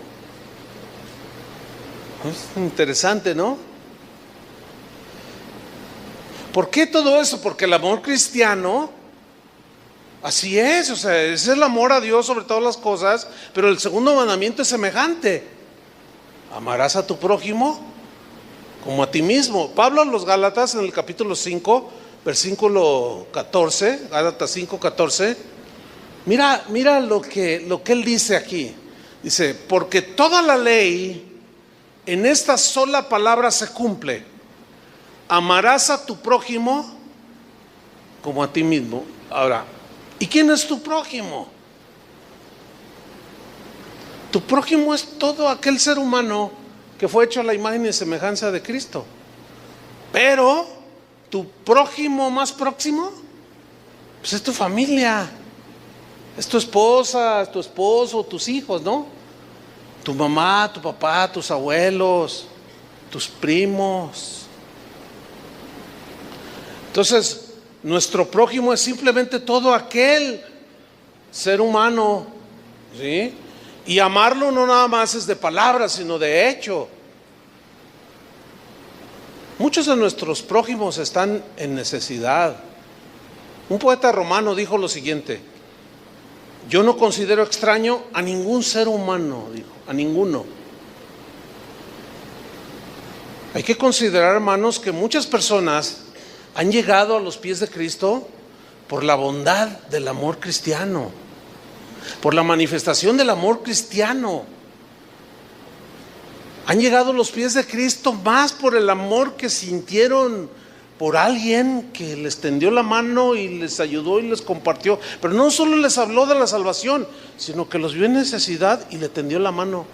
Es interesante, ¿no? ¿Por qué todo eso? Porque el amor cristiano, así es, o sea, es el amor a Dios sobre todas las cosas, pero el segundo mandamiento es semejante: amarás a tu prójimo como a ti mismo. Pablo a los Gálatas en el capítulo 5, versículo 14, Gálatas 5, 14, mira lo que él dice aquí. Dice: porque toda la ley en esta sola palabra se cumple: amarás a tu prójimo como a ti mismo. Ahora, ¿y quién es tu prójimo? Tu prójimo es todo aquel ser humano que fue hecho a la imagen y semejanza de Cristo. Pero tu prójimo más próximo, pues es tu familia, es tu esposa, es tu esposo, tus hijos, ¿no? Tu mamá, tu papá, tus abuelos, tus primos. Entonces, Nuestro prójimo es simplemente todo aquel ser humano, ¿sí? Y amarlo no nada más es de palabras, sino de hecho. Muchos de nuestros prójimos están en necesidad. Un poeta romano dijo lo siguiente: yo no considero extraño a ningún ser humano, dijo, a ninguno. Hay que considerar, hermanos, que muchas personas han llegado a los pies de Cristo por la bondad del amor cristiano, por la manifestación del amor cristiano. Han llegado a los pies de Cristo más por el amor que sintieron por alguien que les tendió la mano y les ayudó y les compartió. Pero no solo les habló de la salvación, sino que los vio en necesidad y le tendió la mano.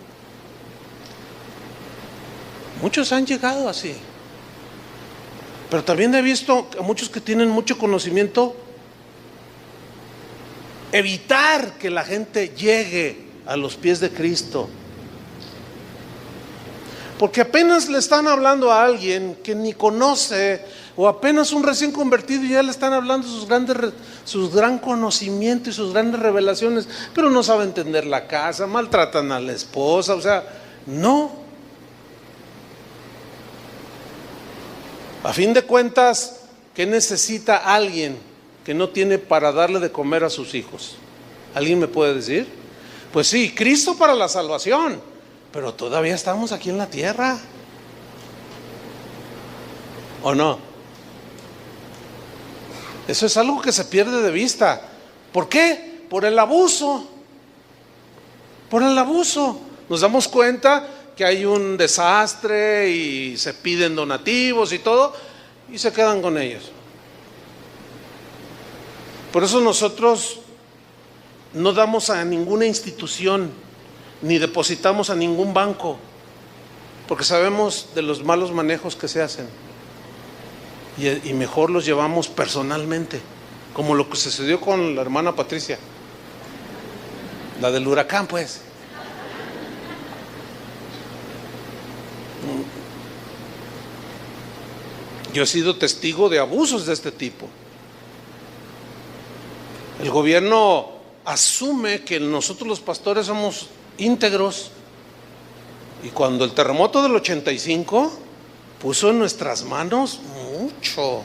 Muchos han llegado así. Pero también he visto a muchos que tienen mucho conocimiento evitar que la gente llegue a los pies de Cristo, porque apenas le están hablando a alguien que ni conoce, o apenas un recién convertido, y ya le están hablando sus gran conocimiento y sus grandes revelaciones, pero no sabe entender la casa, maltratan a la esposa, o sea, no. A fin de cuentas, ¿qué necesita alguien que no tiene para darle de comer a sus hijos? ¿Alguien me puede decir? Pues sí, Cristo para la salvación, pero todavía estamos aquí en la tierra, ¿o no? Eso es algo que se pierde de vista. ¿Por qué? Por el abuso. Por el abuso. Nos damos cuenta que hay un desastre y se piden donativos y todo, y se quedan con ellos. Por eso nosotros no damos a ninguna institución, ni depositamos a ningún banco, porque sabemos de los malos manejos que se hacen, y mejor los llevamos personalmente, como lo que sucedió con la hermana Patricia, la del huracán, pues. Yo he sido testigo de abusos de este tipo. El gobierno asume que nosotros los pastores somos íntegros, y cuando el terremoto del 85 puso en nuestras manos mucho,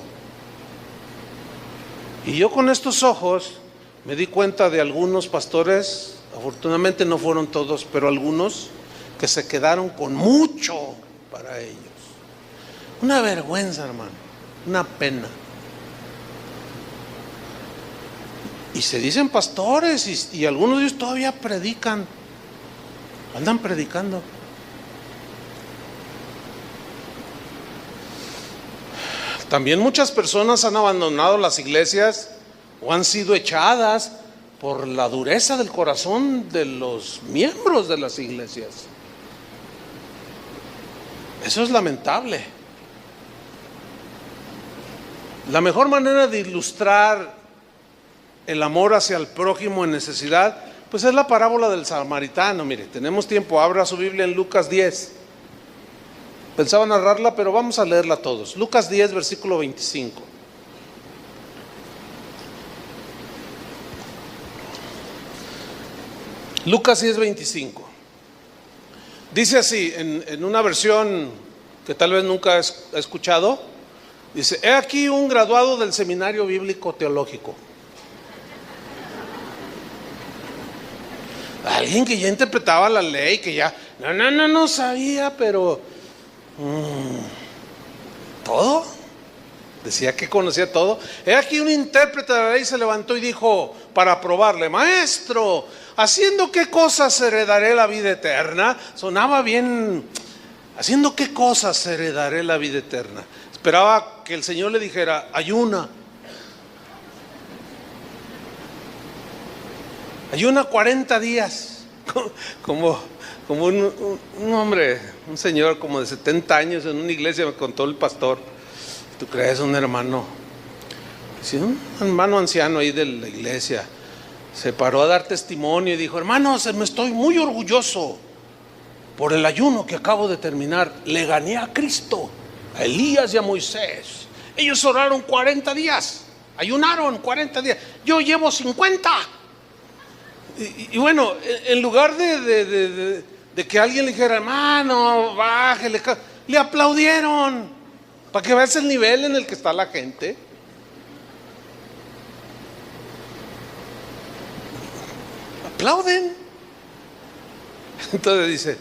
y yo con estos ojos me di cuenta de algunos pastores, afortunadamente no fueron todos, pero algunos que se quedaron con mucho para ellos. Una vergüenza, hermano, una pena. Y se dicen pastores, y algunos de ellos todavía predican, andan predicando. También muchas personas han abandonado las iglesias o han sido echadas por la dureza del corazón de los miembros de las iglesias. Eso es lamentable. La mejor manera de ilustrar el amor hacia el prójimo en necesidad, pues es la parábola del samaritano. Mire, tenemos tiempo, abra su Biblia en Lucas 10. Pensaba narrarla, pero vamos a leerla todos. Lucas 10, versículo 25. Lucas 10, 25. Dice así, en una versión que tal vez nunca has escuchado. Dice: he aquí un graduado del seminario bíblico teológico. Alguien que ya interpretaba la ley, que ya no sabía, pero todo. Decía que conocía todo. He aquí un intérprete de la ley se levantó y dijo, para probarle: maestro, ¿haciendo qué cosas heredaré la vida eterna? Sonaba bien. ¿Haciendo qué cosas heredaré la vida eterna? Esperaba que el Señor le dijera: ayuna. Ayuna 40 días. Como un hombre, un señor como de 70 años en una iglesia, me contó el pastor. ¿Tú crees? Un hermano, sí, un hermano anciano ahí de la iglesia, se paró a dar testimonio y dijo: hermanos, me estoy muy orgulloso por el ayuno que acabo de terminar. Le gané a Cristo, a Elías y a Moisés. Ellos oraron 40 días Ayunaron 40 días. Yo llevo 50. Y bueno, en lugar de que alguien le dijera, hermano, bájele, le aplaudieron. Para que veas el nivel en el que está la gente. Aplauden. Entonces dice,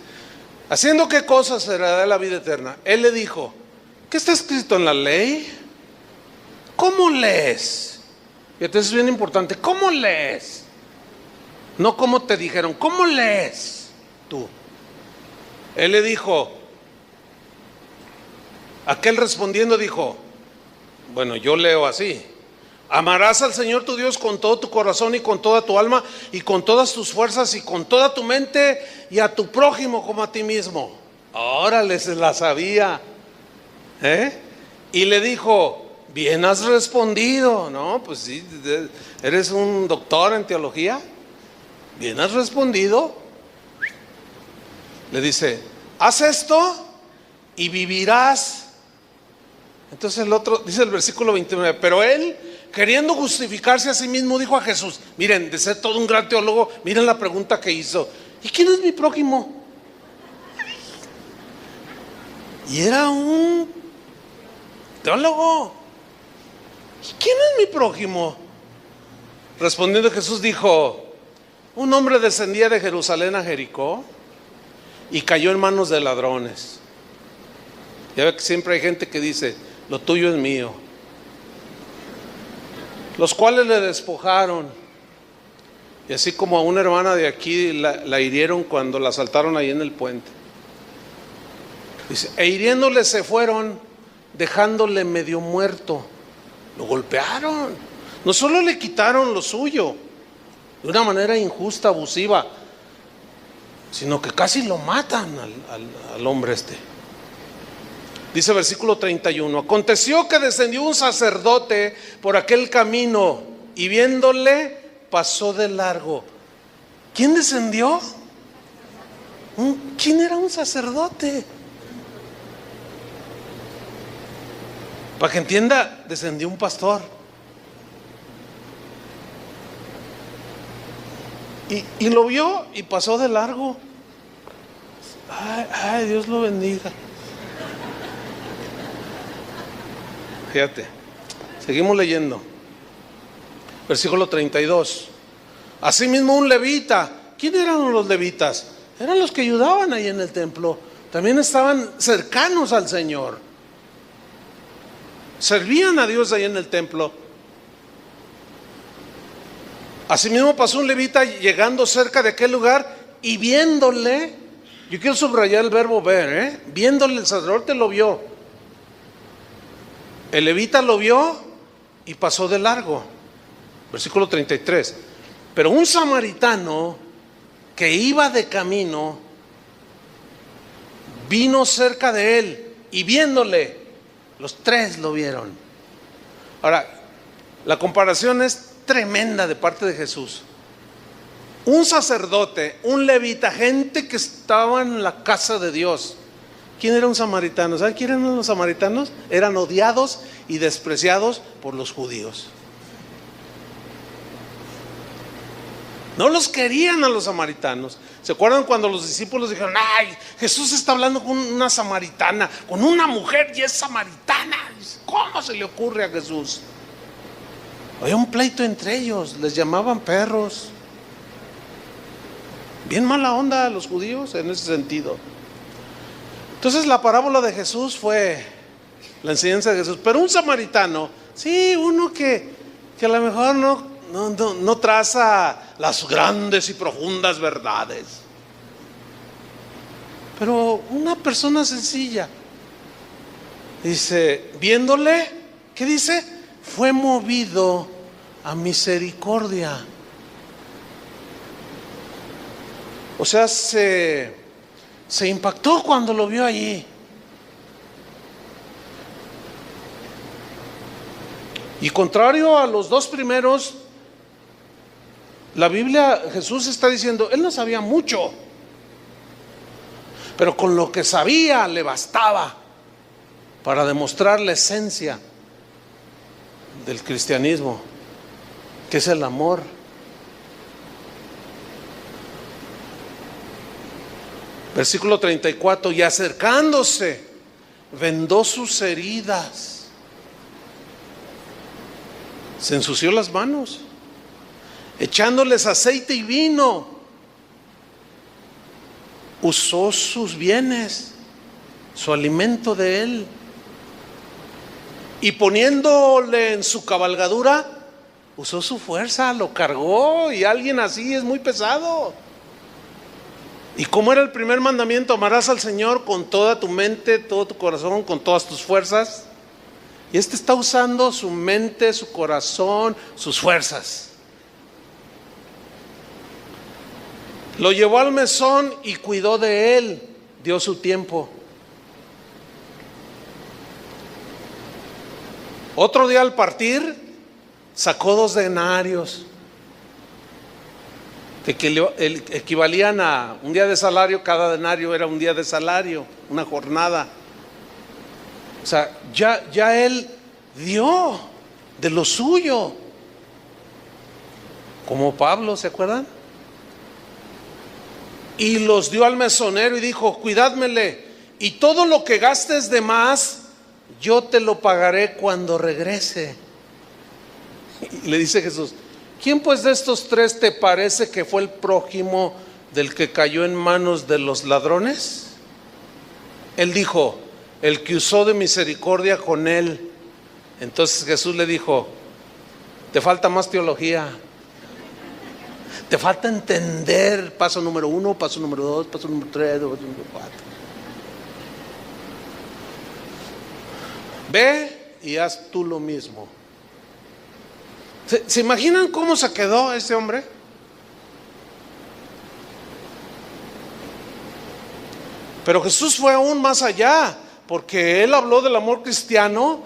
¿haciendo qué cosas será la vida eterna? Él le dijo, ¿qué está escrito en la ley? ¿Cómo lees? Y entonces es bien importante, ¿cómo lees? No cómo te dijeron, ¿cómo lees tú? Él le dijo, aquel respondiendo dijo, bueno, yo leo así: amarás al Señor tu Dios con todo tu corazón y con toda tu alma y con todas tus fuerzas y con toda tu mente, y a tu prójimo como a ti mismo. Órale, se la sabía. Y le dijo, bien has respondido. No, pues sí, eres un doctor en teología. Bien has respondido. Le dice, haz esto y vivirás. Entonces el otro, dice el versículo 29, pero él, queriendo justificarse a sí mismo, dijo a Jesús, miren, de ser todo un gran teólogo, miren la pregunta que hizo, ¿y quién es mi prójimo? Y era un teólogo. ¿Y quién es mi prójimo? Respondiendo Jesús dijo, un hombre descendía de Jerusalén a Jericó y cayó en manos de ladrones. Ya ve que siempre hay gente que dice, lo tuyo es mío. Los cuales le despojaron. Y así como a una hermana de aquí la hirieron cuando la asaltaron ahí en el puente. Dice, e hiriéndole se fueron, dejándole medio muerto. Lo golpearon. No solo le quitaron lo suyo de una manera injusta, abusiva, sino que casi lo matan al hombre este. Dice versículo 31, aconteció que descendió un sacerdote por aquel camino y viéndole pasó de largo. ¿Quién descendió? ¿Quién era un sacerdote? Para que entienda, descendió un pastor. Y lo vio y pasó de largo. Ay, Dios lo bendiga. Fíjate, seguimos leyendo. Versículo 32. Asimismo un levita. ¿Quién eran los levitas? Eran los que ayudaban ahí en el templo. También estaban cercanos al Señor. Servían a Dios ahí en el templo. Asimismo pasó un levita llegando cerca de aquel lugar y viéndole, yo quiero subrayar el verbo ver, viéndole, el sacerdote lo vio. El levita lo vio y pasó de largo. Versículo 33. Pero un samaritano que iba de camino vino cerca de él y viéndole, los tres lo vieron. Ahora, la comparación es tremenda de parte de Jesús. Un sacerdote, un levita, gente que estaba en la casa de Dios. ¿Quién era un samaritano? ¿Saben quién eran los samaritanos? Eran odiados y despreciados por los judíos. No los querían a los samaritanos. ¿Se acuerdan cuando los discípulos dijeron, ay, Jesús está hablando con una samaritana, con una mujer y es samaritana? ¿Cómo se le ocurre a Jesús? Había un pleito entre ellos, les llamaban perros. Bien mala onda a los judíos en ese sentido. Entonces la parábola de Jesús fue la enseñanza de Jesús. Pero un samaritano, sí, uno que a lo mejor no traza las grandes y profundas verdades, pero una persona sencilla, dice, viéndole, ¿qué dice? Fue movido a misericordia. O sea, se impactó cuando lo vio allí. Y contrario a los dos primeros, la Biblia, Jesús está diciendo, él no sabía mucho, pero con lo que sabía le bastaba para demostrar la esencia del cristianismo, que es el amor. Versículo 34, y acercándose, vendó sus heridas. Se ensució las manos, echándoles aceite y vino, usó sus bienes, su alimento de él, y poniéndole en su cabalgadura, usó su fuerza, lo cargó, y alguien así es muy pesado. ¿Y cómo era el primer mandamiento? Amarás al Señor con toda tu mente, todo tu corazón, con todas tus fuerzas. Y este está usando su mente, su corazón, sus fuerzas. Lo llevó al mesón y cuidó de él, dio su tiempo. Otro día al partir, sacó 2 denarios. Que equivalían a un día de salario. Cada denario era un día de salario, una jornada. O sea, ya él dio de lo suyo, como Pablo, ¿se acuerdan? Y los dio al mesonero y dijo: cuidádmele, y todo lo que gastes de más, yo te lo pagaré cuando regrese. Y le dice Jesús: ¿quién pues de estos 3 te parece que fue el prójimo del que cayó en manos de los ladrones? Él dijo: el que usó de misericordia con él. Entonces Jesús le dijo: te falta más teología, te falta entender paso número 1, paso número 2, paso número 3, paso número 4. Ve y haz tú lo mismo. ¿Se imaginan cómo se quedó ese hombre? Pero Jesús fue aún más allá, porque Él habló del amor cristiano,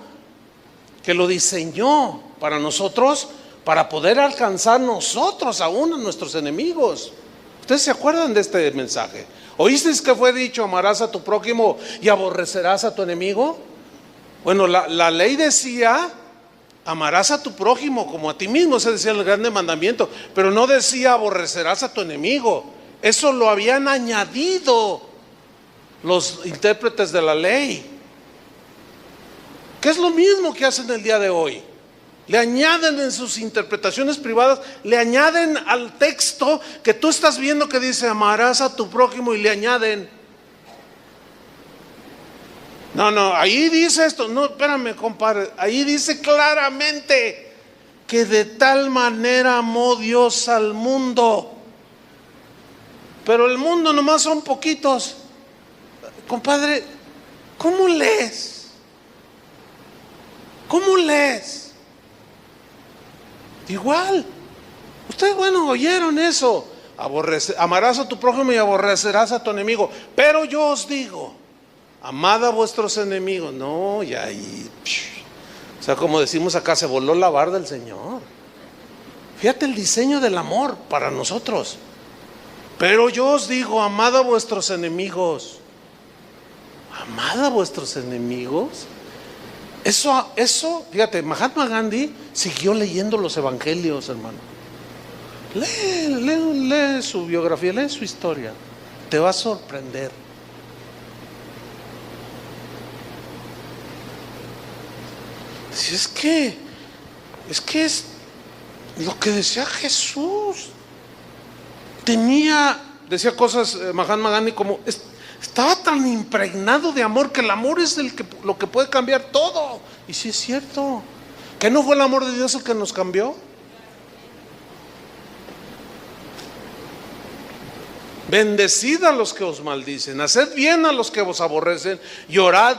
que lo diseñó para nosotros, para poder alcanzar nosotros aún a nuestros enemigos. ¿Ustedes se acuerdan de este mensaje? ¿Oísteis que fue dicho: amarás a tu prójimo y aborrecerás a tu enemigo? Bueno, la ley decía: amarás a tu prójimo como a ti mismo. Ese decía el grande mandamiento, pero no decía: aborrecerás a tu enemigo. Eso lo habían añadido los intérpretes de la ley, que es lo mismo que hacen el día de hoy. Le añaden en sus interpretaciones privadas, le añaden al texto que tú estás viendo que dice: amarás a tu prójimo, y le añaden: no, ahí dice esto. No, espérame, compadre, ahí dice claramente que de tal manera amó Dios al mundo. Pero el mundo nomás son poquitos. Compadre, ¿cómo lees? ¿Cómo lees? Igual, ustedes, bueno, oyeron eso: amarás a tu prójimo y aborrecerás a tu enemigo. Pero yo os digo: amad a vuestros enemigos. No, ya ahí, o sea, como decimos acá, se voló la barda del Señor. Fíjate el diseño del amor para nosotros. Pero yo os digo: amad a vuestros enemigos. Amad a vuestros enemigos. Eso, fíjate, Mahatma Gandhi siguió leyendo los evangelios, hermano. Lee su biografía, lee su historia. Te va a sorprender. Si es que es lo que decía Jesús. Decía cosas Mahatma Gandhi como: estaba tan impregnado de amor, que el amor es lo que puede cambiar todo. Y sí es cierto. ¿Que no fue el amor de Dios el que nos cambió? Bendecid a los que os maldicen, haced bien a los que os aborrecen, y orad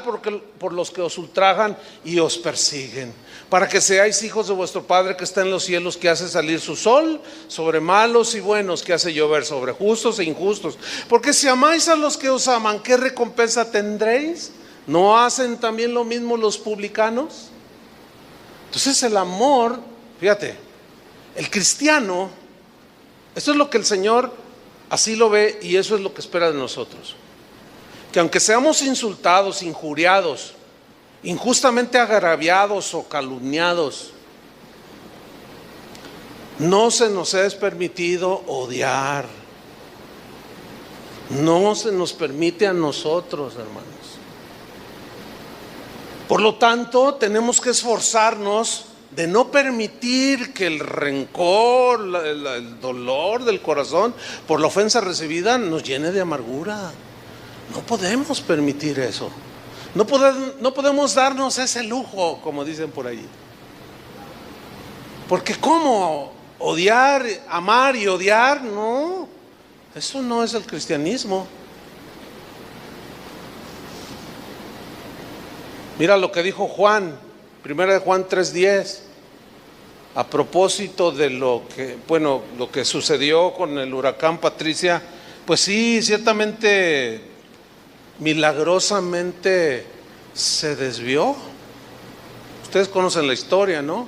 por los que os ultrajan y os persiguen, para que seáis hijos de vuestro Padre que está en los cielos, que hace salir su sol sobre malos y buenos, que hace llover sobre justos e injustos. Porque si amáis a los que os aman, ¿qué recompensa tendréis? ¿No hacen también lo mismo los publicanos? Entonces el amor, fíjate, el cristiano, esto es lo que el Señor así lo ve, y eso es lo que espera de nosotros. Que aunque seamos insultados, injuriados, injustamente agraviados o calumniados, No se nos es permitido odiar. No se nos permite a nosotros, hermanos. Por lo tanto, tenemos que esforzarnos de no permitir que el rencor, el dolor del corazón por la ofensa recibida nos llene de amargura. No podemos permitir eso. No podemos darnos ese lujo, como dicen por allí. Porque ¿cómo? Odiar, amar y odiar, no. Eso no es el cristianismo. Mira lo que dijo Juan, 1 de Juan 3:10, a propósito de lo que sucedió con el huracán Patricia. Pues sí, ciertamente, milagrosamente se desvió. Ustedes conocen la historia, ¿no?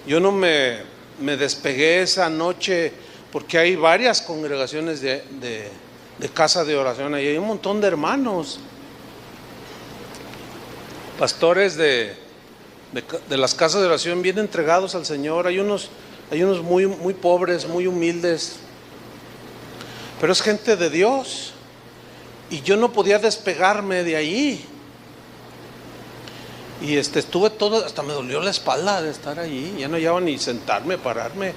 Yo no me despegué esa noche porque hay varias congregaciones de casa de oración ahí, hay un montón de hermanos, pastores de las casas de oración bien entregados al Señor. Hay unos muy, muy pobres, muy humildes, pero es gente de Dios, y yo no podía despegarme de ahí. Y estuve hasta me dolió la espalda de estar allí. Ya no hallaba ni sentarme, pararme,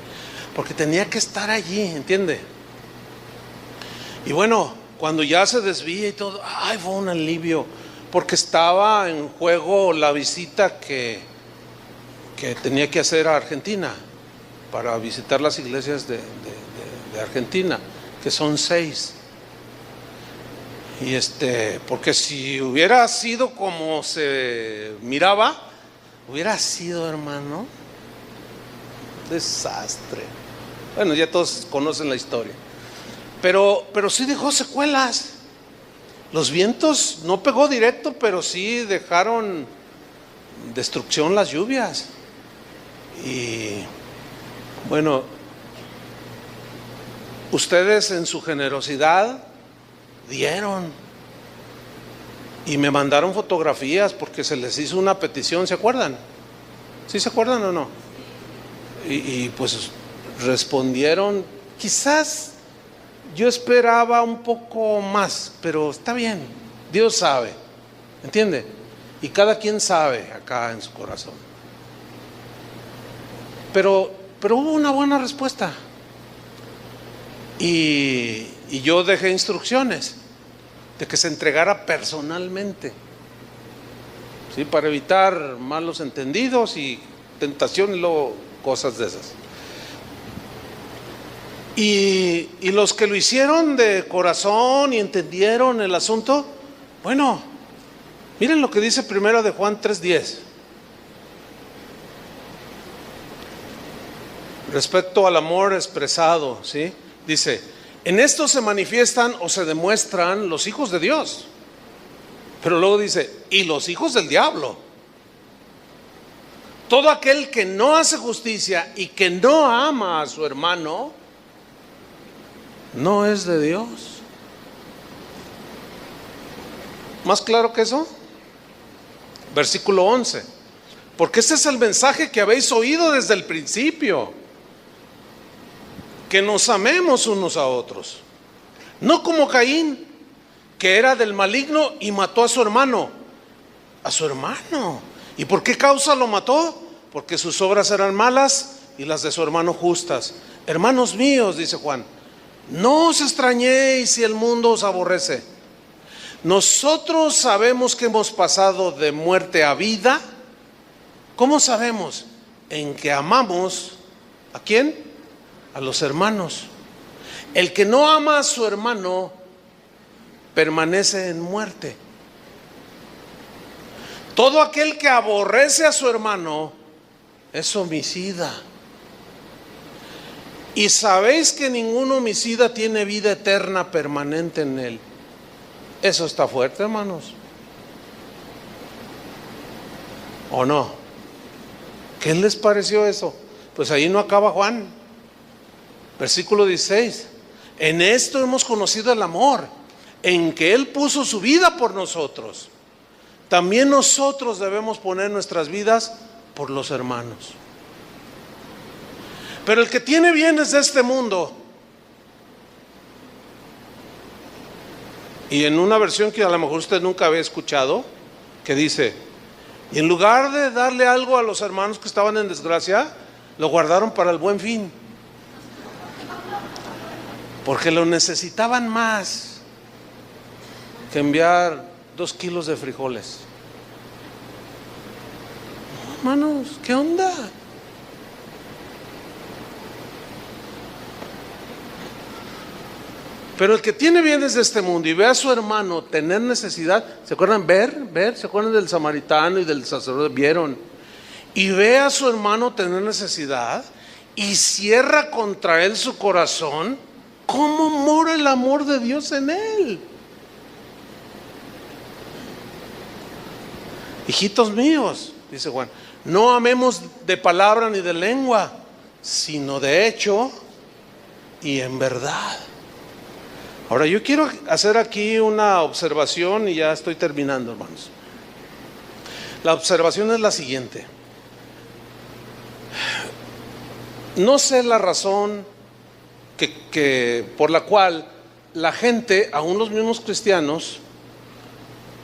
porque tenía que estar allí, ¿entiende? Y bueno, cuando ya se desvía y todo, fue un alivio, porque estaba en juego la visita que tenía que hacer a Argentina, para visitar las iglesias de Argentina, que son 6. Y porque si hubiera sido como se miraba, hubiera sido, hermano, desastre. Bueno, ya todos conocen la historia, pero sí dejó secuelas. Los vientos no pegó directo, pero sí dejaron destrucción las lluvias. Y bueno, ustedes en su generosidad dieron y me mandaron fotografías porque se les hizo una petición. ¿Se acuerdan? ¿Sí se acuerdan o no? Y pues respondieron. Quizás yo esperaba un poco más, pero está bien, Dios sabe, ¿entiende? Y cada quien sabe acá en su corazón. Pero hubo una buena respuesta. Y yo dejé instrucciones de que se entregara personalmente, ¿sí? Para evitar malos entendidos y tentación y luego cosas de esas. Y los que lo hicieron de corazón y entendieron el asunto, bueno, miren lo que dice 1 de Juan 3:10. Respecto al amor expresado, ¿sí? Dice: en esto se manifiestan o se demuestran los hijos de Dios. Pero luego dice: y los hijos del diablo. Todo aquel que no hace justicia y que no ama a su hermano, no es de Dios. ¿Más claro que eso? Versículo 11. Porque este es el mensaje que habéis oído desde el principio, que nos amemos unos a otros. No como Caín, que era del maligno y mató a su hermano. A su hermano. ¿Y por qué causa lo mató? Porque sus obras eran malas y las de su hermano justas. Hermanos míos, dice Juan, no os extrañéis si el mundo os aborrece. Nosotros sabemos que hemos pasado de muerte a vida. ¿Cómo sabemos? En que amamos ¿a quién? A los hermanos. El que no ama a su hermano permanece en muerte. Todo aquel que aborrece a su hermano es homicida. Y sabéis que ningún homicida tiene vida eterna permanente en él. Eso está fuerte, hermanos. ¿O no? ¿Qué les pareció eso? Pues ahí no acaba Juan. Versículo 16. En esto hemos conocido el amor, en que Él puso su vida por nosotros. También nosotros debemos poner nuestras vidas por los hermanos. Pero el que tiene bienes de este mundo, y en una versión que a lo mejor usted nunca había escuchado, que dice, y en lugar de darle algo a los hermanos que estaban en desgracia, lo guardaron para el Buen Fin, porque lo necesitaban más que enviar 2 kilos de frijoles. No, hermanos, ¿qué onda? Pero el que tiene bienes de este mundo y ve a su hermano tener necesidad, ¿se acuerdan? ¿Se acuerdan del samaritano y del sacerdote? ¿Vieron? Y ve a su hermano tener necesidad y cierra contra él su corazón, ¿cómo mora el amor de Dios en él? Hijitos míos, dice Juan, no amemos de palabra ni de lengua, sino de hecho y en verdad. Ahora yo quiero hacer aquí una observación y ya estoy terminando, hermanos. La observación es la siguiente. No sé la razón por la cual la gente, aún los mismos cristianos,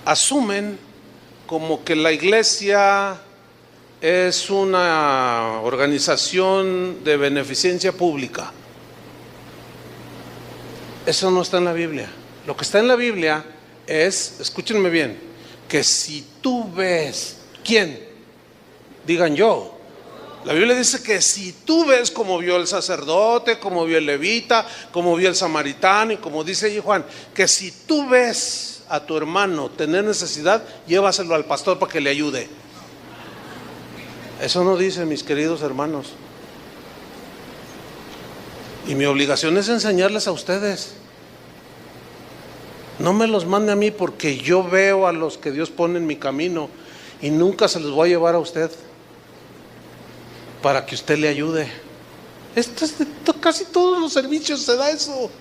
asumen como que la iglesia es una organización de beneficencia pública. Eso no está en la Biblia. Lo que está en la Biblia es, escúchenme bien, que si tú ves, ¿quién? Digan yo. La Biblia dice que si tú ves como vio el sacerdote, como vio el levita, como vio el samaritano y como dice ahí Juan, que si tú ves a tu hermano tener necesidad, llévaselo al pastor para que le ayude. Eso no dice, mis queridos hermanos. Y mi obligación es enseñarles a ustedes. No me los mande a mí, porque yo veo a los que Dios pone en mi camino y nunca se los voy a llevar a usted para que usted le ayude. Esto es de casi todos los servicios se da eso,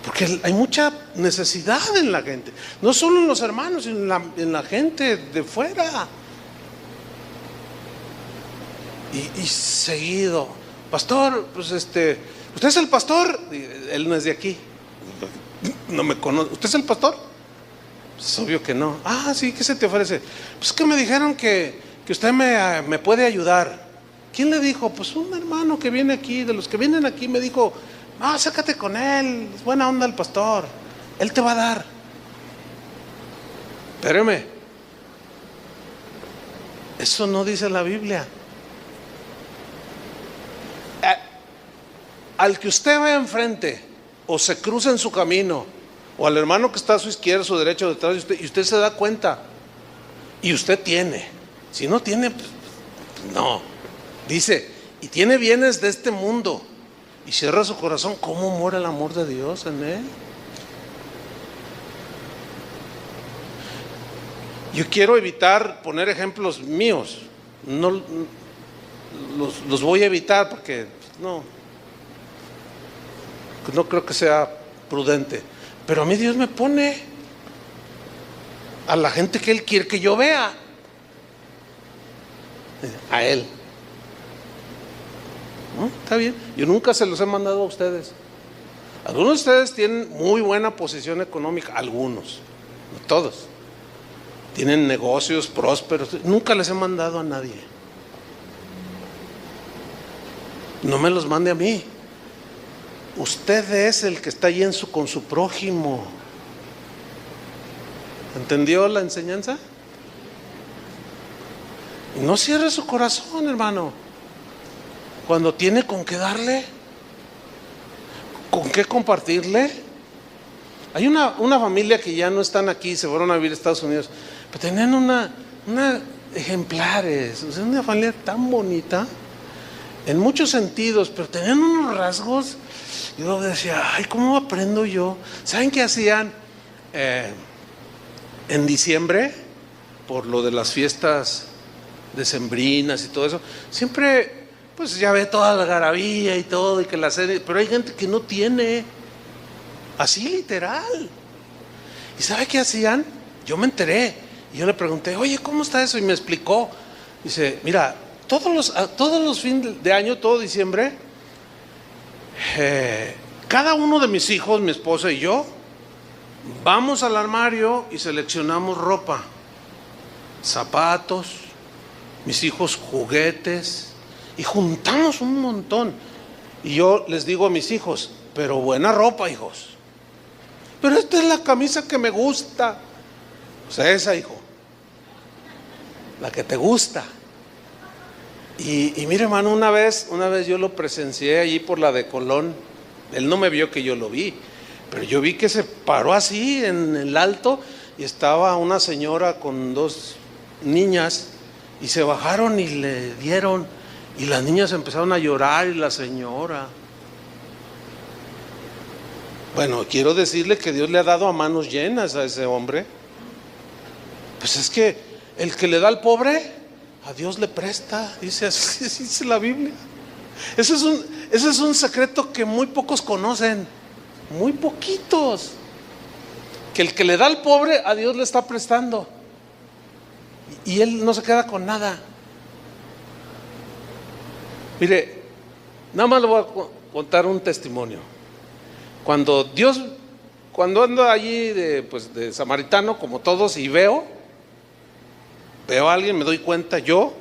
porque hay mucha necesidad en la gente, no solo en los hermanos, sino en la gente de fuera. Y seguido, pastor, pues ¿usted es el pastor? Él no es de aquí, no me conoce. ¿Usted es el pastor? Pues es obvio que no. Ah, sí, ¿qué se te ofrece? Pues que me dijeron que usted me puede ayudar. ¿Quién le dijo? Pues un hermano que viene aquí, de los que vienen aquí, me dijo, no, acércate con él, es buena onda el pastor, él te va a dar. Espéreme, eso no dice la Biblia. Al que usted ve enfrente o se cruza en su camino, o al hermano que está a su izquierda, a su derecha, detrás de usted, y usted se da cuenta, y usted tiene, si no tiene, pues no. Dice, y tiene bienes de este mundo, y cierra su corazón, ¿cómo mora el amor de Dios en él? Yo quiero evitar poner ejemplos míos, no los voy a evitar porque no creo que sea prudente, pero a mí Dios me pone a la gente que Él quiere que yo vea, a Él. ¿No? Está bien, yo nunca se los he mandado a ustedes. Algunos de ustedes tienen muy buena posición económica, algunos, no todos, tienen negocios prósperos, nunca les he mandado a nadie. No me los mande a mí. Usted es el que está ahí con su prójimo. ¿Entendió la enseñanza? Y no cierre su corazón, hermano. Cuando tiene con qué darle, con qué compartirle. Hay una familia que ya no están aquí, se fueron a vivir a Estados Unidos, pero tenían una ejemplares, o sea, una familia tan bonita en muchos sentidos, pero tenían unos rasgos. Yo decía, ay, ¿cómo aprendo yo? ¿Saben qué hacían? En diciembre, por lo de las fiestas decembrinas y todo eso, siempre, pues ya ve toda la algarabía y todo, y que la serie, pero hay gente que no tiene, así literal. ¿Y sabe qué hacían? Yo me enteré, y yo le pregunté, oye, ¿cómo está eso? Y me explicó. Dice, mira, todos los fines de año, todo diciembre, cada uno de mis hijos, mi esposa y yo, vamos al armario y seleccionamos ropa, zapatos, mis hijos juguetes, y juntamos un montón. Y yo les digo a mis hijos, pero buena ropa, hijos. Pero esta es la camisa que me gusta. O sea, esa, hijo, la que te gusta. Y mire, hermano, una vez yo lo presencié allí por la de Colón. Él no me vio que yo lo vi, pero yo vi que se paró así en el alto y estaba una señora con dos niñas y se bajaron y le dieron, y las niñas empezaron a llorar y la señora. Bueno, quiero decirle que Dios le ha dado a manos llenas a ese hombre. Pues es que el que le da al pobre, a Dios le presta, dice así, dice la Biblia. Ese es un secreto que muy pocos conocen, muy poquitos. Que el que le da al pobre, a Dios le está prestando. Y él no se queda con nada. Mire, nada más le voy a contar un testimonio. Cuando ando allí de samaritano, como todos, y veo a alguien, me doy cuenta yo,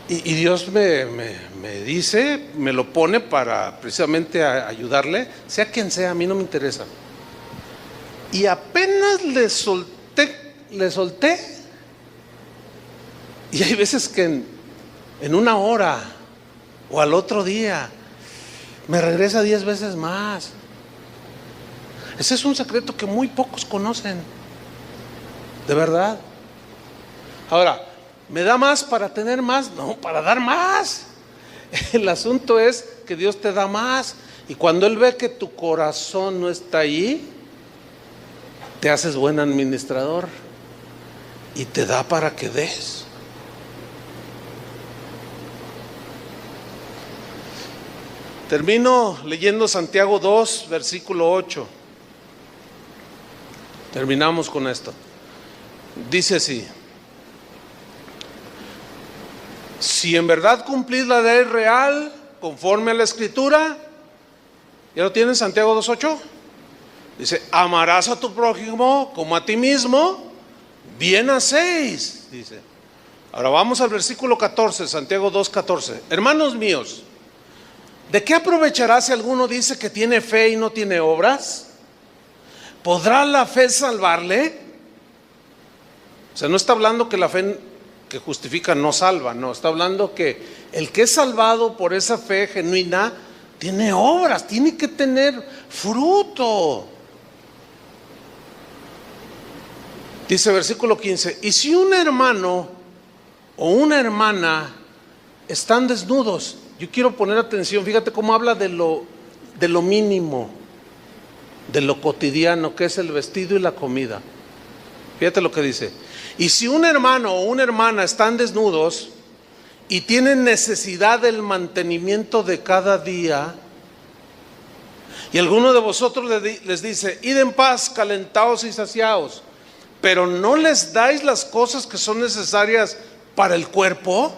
y Dios me dice, me lo pone para precisamente ayudarle, sea quien sea, a mí no me interesa. Y apenas le solté, y hay veces que en una hora o al otro día me regresa 10 veces más. Ese es un secreto que muy pocos conocen, de verdad. Ahora, ¿me da más para tener más? No, para dar más. El asunto es que Dios te da más, y cuando Él ve que tu corazón no está ahí, te haces buen administrador y te da para que des. Termino leyendo Santiago 2, versículo 8. Terminamos con esto. Dice así: si en verdad cumplís la ley real conforme a la Escritura, ¿ya lo tienen? Santiago 2:8. Dice: amarás a tu prójimo como a ti mismo, bien hacéis, dice. Ahora vamos al versículo 14, Santiago 2:14. Hermanos míos, ¿de qué aprovechará si alguno dice que tiene fe y no tiene obras? ¿Podrá la fe salvarle? O sea, no está hablando que la fe que justifica no salva, no, está hablando que el que es salvado por esa fe genuina tiene obras, tiene que tener fruto. Dice versículo 15: y si un hermano o una hermana están desnudos, yo quiero poner atención, fíjate cómo habla de lo mínimo, de lo cotidiano, que es el vestido y la comida. Fíjate lo que dice: y si un hermano o una hermana están desnudos y tienen necesidad del mantenimiento de cada día, y alguno de vosotros les dice: id en paz, calentaos y saciaos, pero no les dais las cosas que son necesarias para el cuerpo.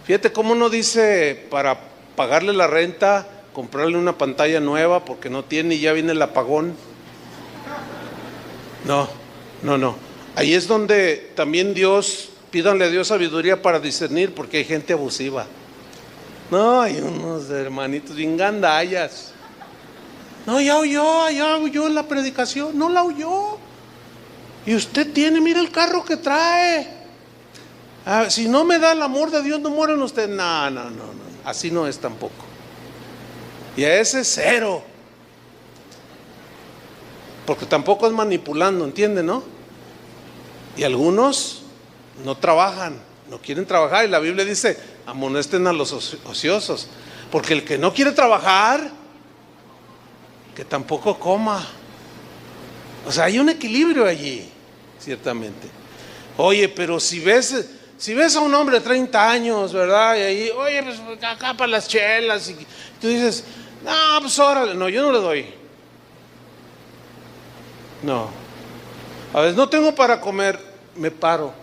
Fíjate cómo no dice para pagarle la renta, comprarle una pantalla nueva porque no tiene y ya viene el apagón. No. Ahí es donde también pídanle a Dios sabiduría para discernir, porque hay gente abusiva. No, hay unos hermanitos bien gandallas. No, ya oyó la predicación, no la oyó. Y usted mira el carro que trae. Si no me da el amor de Dios, no mueren usted. No, así no es tampoco. Y a ese cero. Porque tampoco es manipulando, ¿entiende, no? Y algunos no trabajan, no quieren trabajar, y la Biblia dice: amonesten a los ociosos, porque el que no quiere trabajar, que tampoco coma. O sea, hay un equilibrio allí, ciertamente. Oye, pero si ves a un hombre de 30 años, ¿verdad? Y ahí, oye, pues acá para las chelas, y tú dices: no, pues órale. No, yo no le doy. No. A veces no tengo para comer, me paro.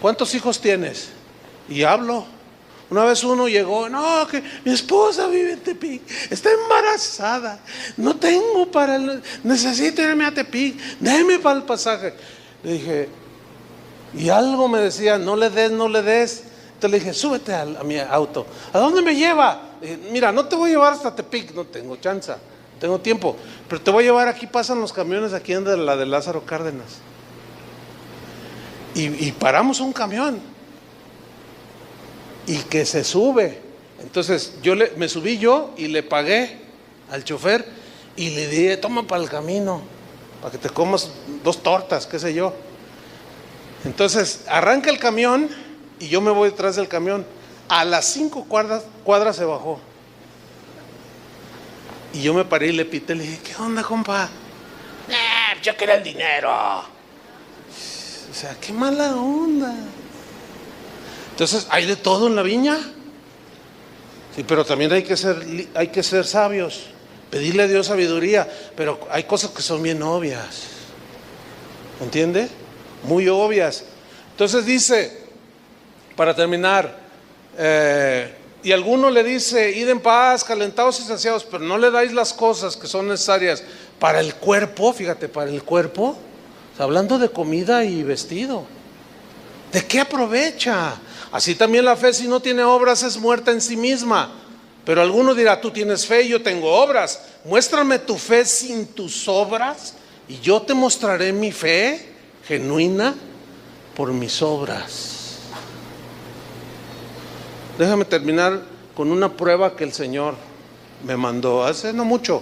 ¿cuántos hijos tienes? Y hablo. Una vez uno llegó, no, que mi esposa vive en Tepic, está embarazada, no tengo necesito irme a Tepic, déme para el pasaje. Le dije, y algo me decía, no le des. Entonces le dije, súbete a mi auto. ¿A dónde me lleva? Le dije, mira, no te voy a llevar hasta Tepic, no tengo chance, no tengo tiempo, pero te voy a llevar, aquí pasan los camiones, aquí en la de Lázaro Cárdenas. Y paramos un camión. Y que se sube. Entonces me subí yo y le pagué al chofer y le dije, toma para el camino, para que te comas 2 tortas, qué sé yo. Entonces arranca el camión y yo me voy detrás del camión. A las 5 cuadras se bajó. Y yo me paré y le pité, le dije, ¿qué onda, compa? Yo quería el dinero. O sea, qué mala onda. Entonces, ¿hay de todo en la viña? Sí, pero también hay que ser sabios, pedirle a Dios sabiduría, pero hay cosas que son bien obvias, ¿entiende? Muy obvias. Entonces dice, para terminar, y alguno le dice, id en paz, calentados y saciados, pero no le dais las cosas que son necesarias para el cuerpo, fíjate, para el cuerpo, o sea, hablando de comida y vestido. ¿De qué aprovecha? Así también la fe, si no tiene obras, es muerta en sí misma. Pero alguno dirá, tú tienes fe y yo tengo obras. Muéstrame tu fe sin tus obras y yo te mostraré mi fe genuina por mis obras. Déjame terminar con una prueba que el Señor me mandó hace no mucho.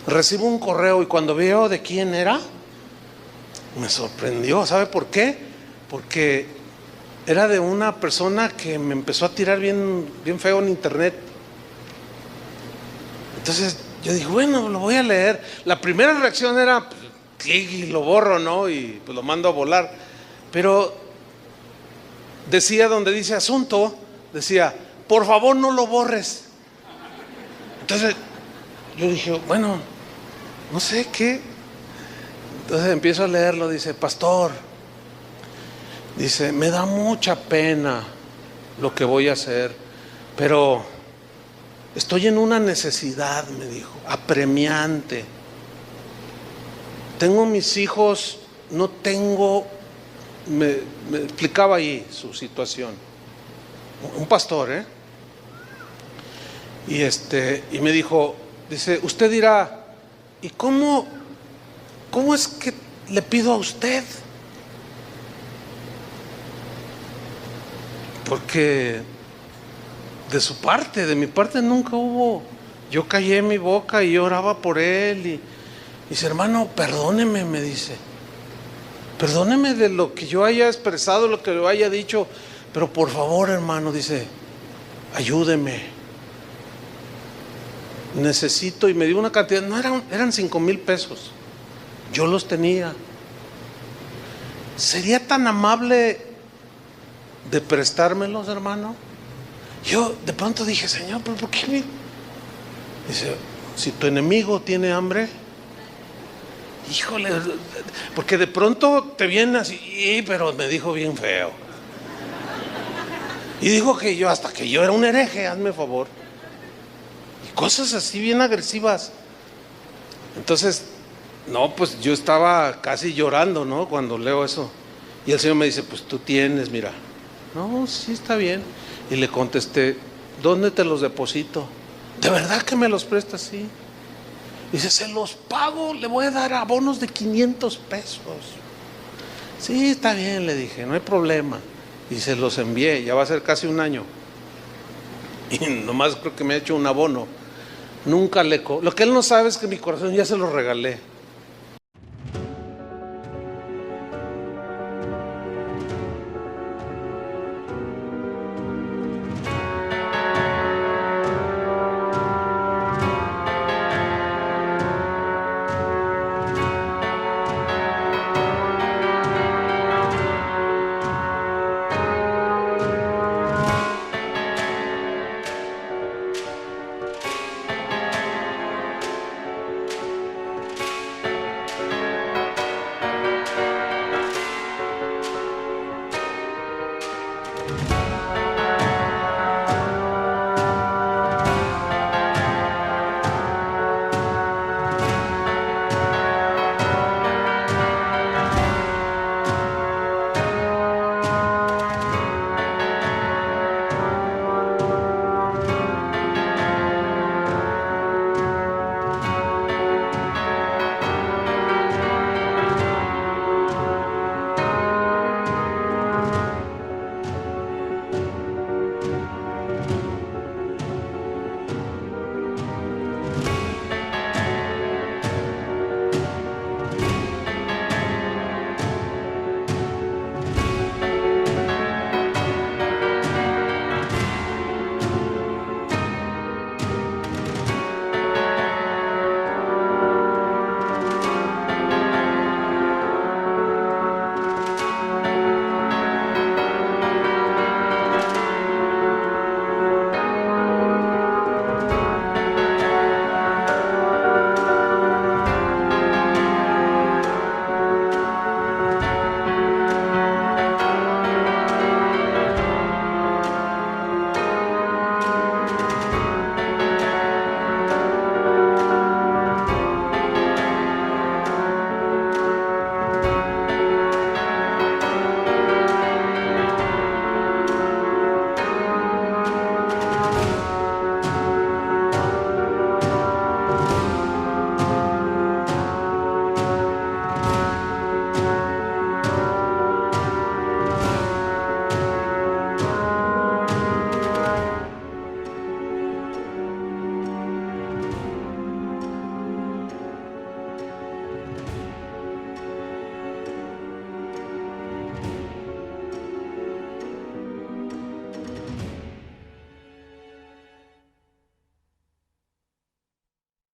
Recibo un correo y cuando veo de quién era, me sorprendió. ¿Sabe por qué? Porque era de una persona que me empezó a tirar bien feo en internet. Entonces yo dije, bueno, lo voy a leer. La primera reacción era, pues, clic y lo borro, ¿no? Y pues lo mando a volar. Pero decía, donde dice asunto, decía, por favor no lo borres. Entonces yo dije, bueno, no sé qué. Entonces empiezo a leerlo, dice, pastor, dice, me da mucha pena lo que voy a hacer, pero estoy en una necesidad, me dijo, apremiante. Tengo mis hijos, no tengo, me explicaba ahí su situación. Un pastor, y me dijo, dice, usted dirá, ¿y cómo es que le pido a usted? Porque de mi parte nunca hubo. Yo callé mi boca y oraba por él y dice, hermano, perdóneme, me dice, perdóneme de lo que yo haya expresado, lo que yo haya dicho, pero por favor, hermano, dice, ayúdeme, necesito. Y me dio una cantidad, eran 5,000 pesos, yo los tenía. ¿Sería tan amable de prestármelos, hermano? Yo de pronto dije, Señor, ¿pero por qué me...? Dice, si tu enemigo tiene hambre, híjole, porque de pronto te viene así, pero me dijo bien feo. Y dijo que hasta que yo era un hereje, hazme favor. Y cosas así bien agresivas. Entonces, no, pues yo estaba casi llorando, ¿no? Cuando leo eso. Y el Señor me dice, pues tú tienes, mira. No, sí está bien. Y le contesté, ¿dónde te los deposito? ¿De verdad que me los prestas? Sí. Dice, se los pago, le voy a dar abonos de 500 pesos. Sí, está bien, le dije, no hay problema. Y se los envié, ya va a ser casi un año. Y nomás creo que me ha hecho un abono. Nunca lo que él no sabe es que mi corazón ya se lo regalé.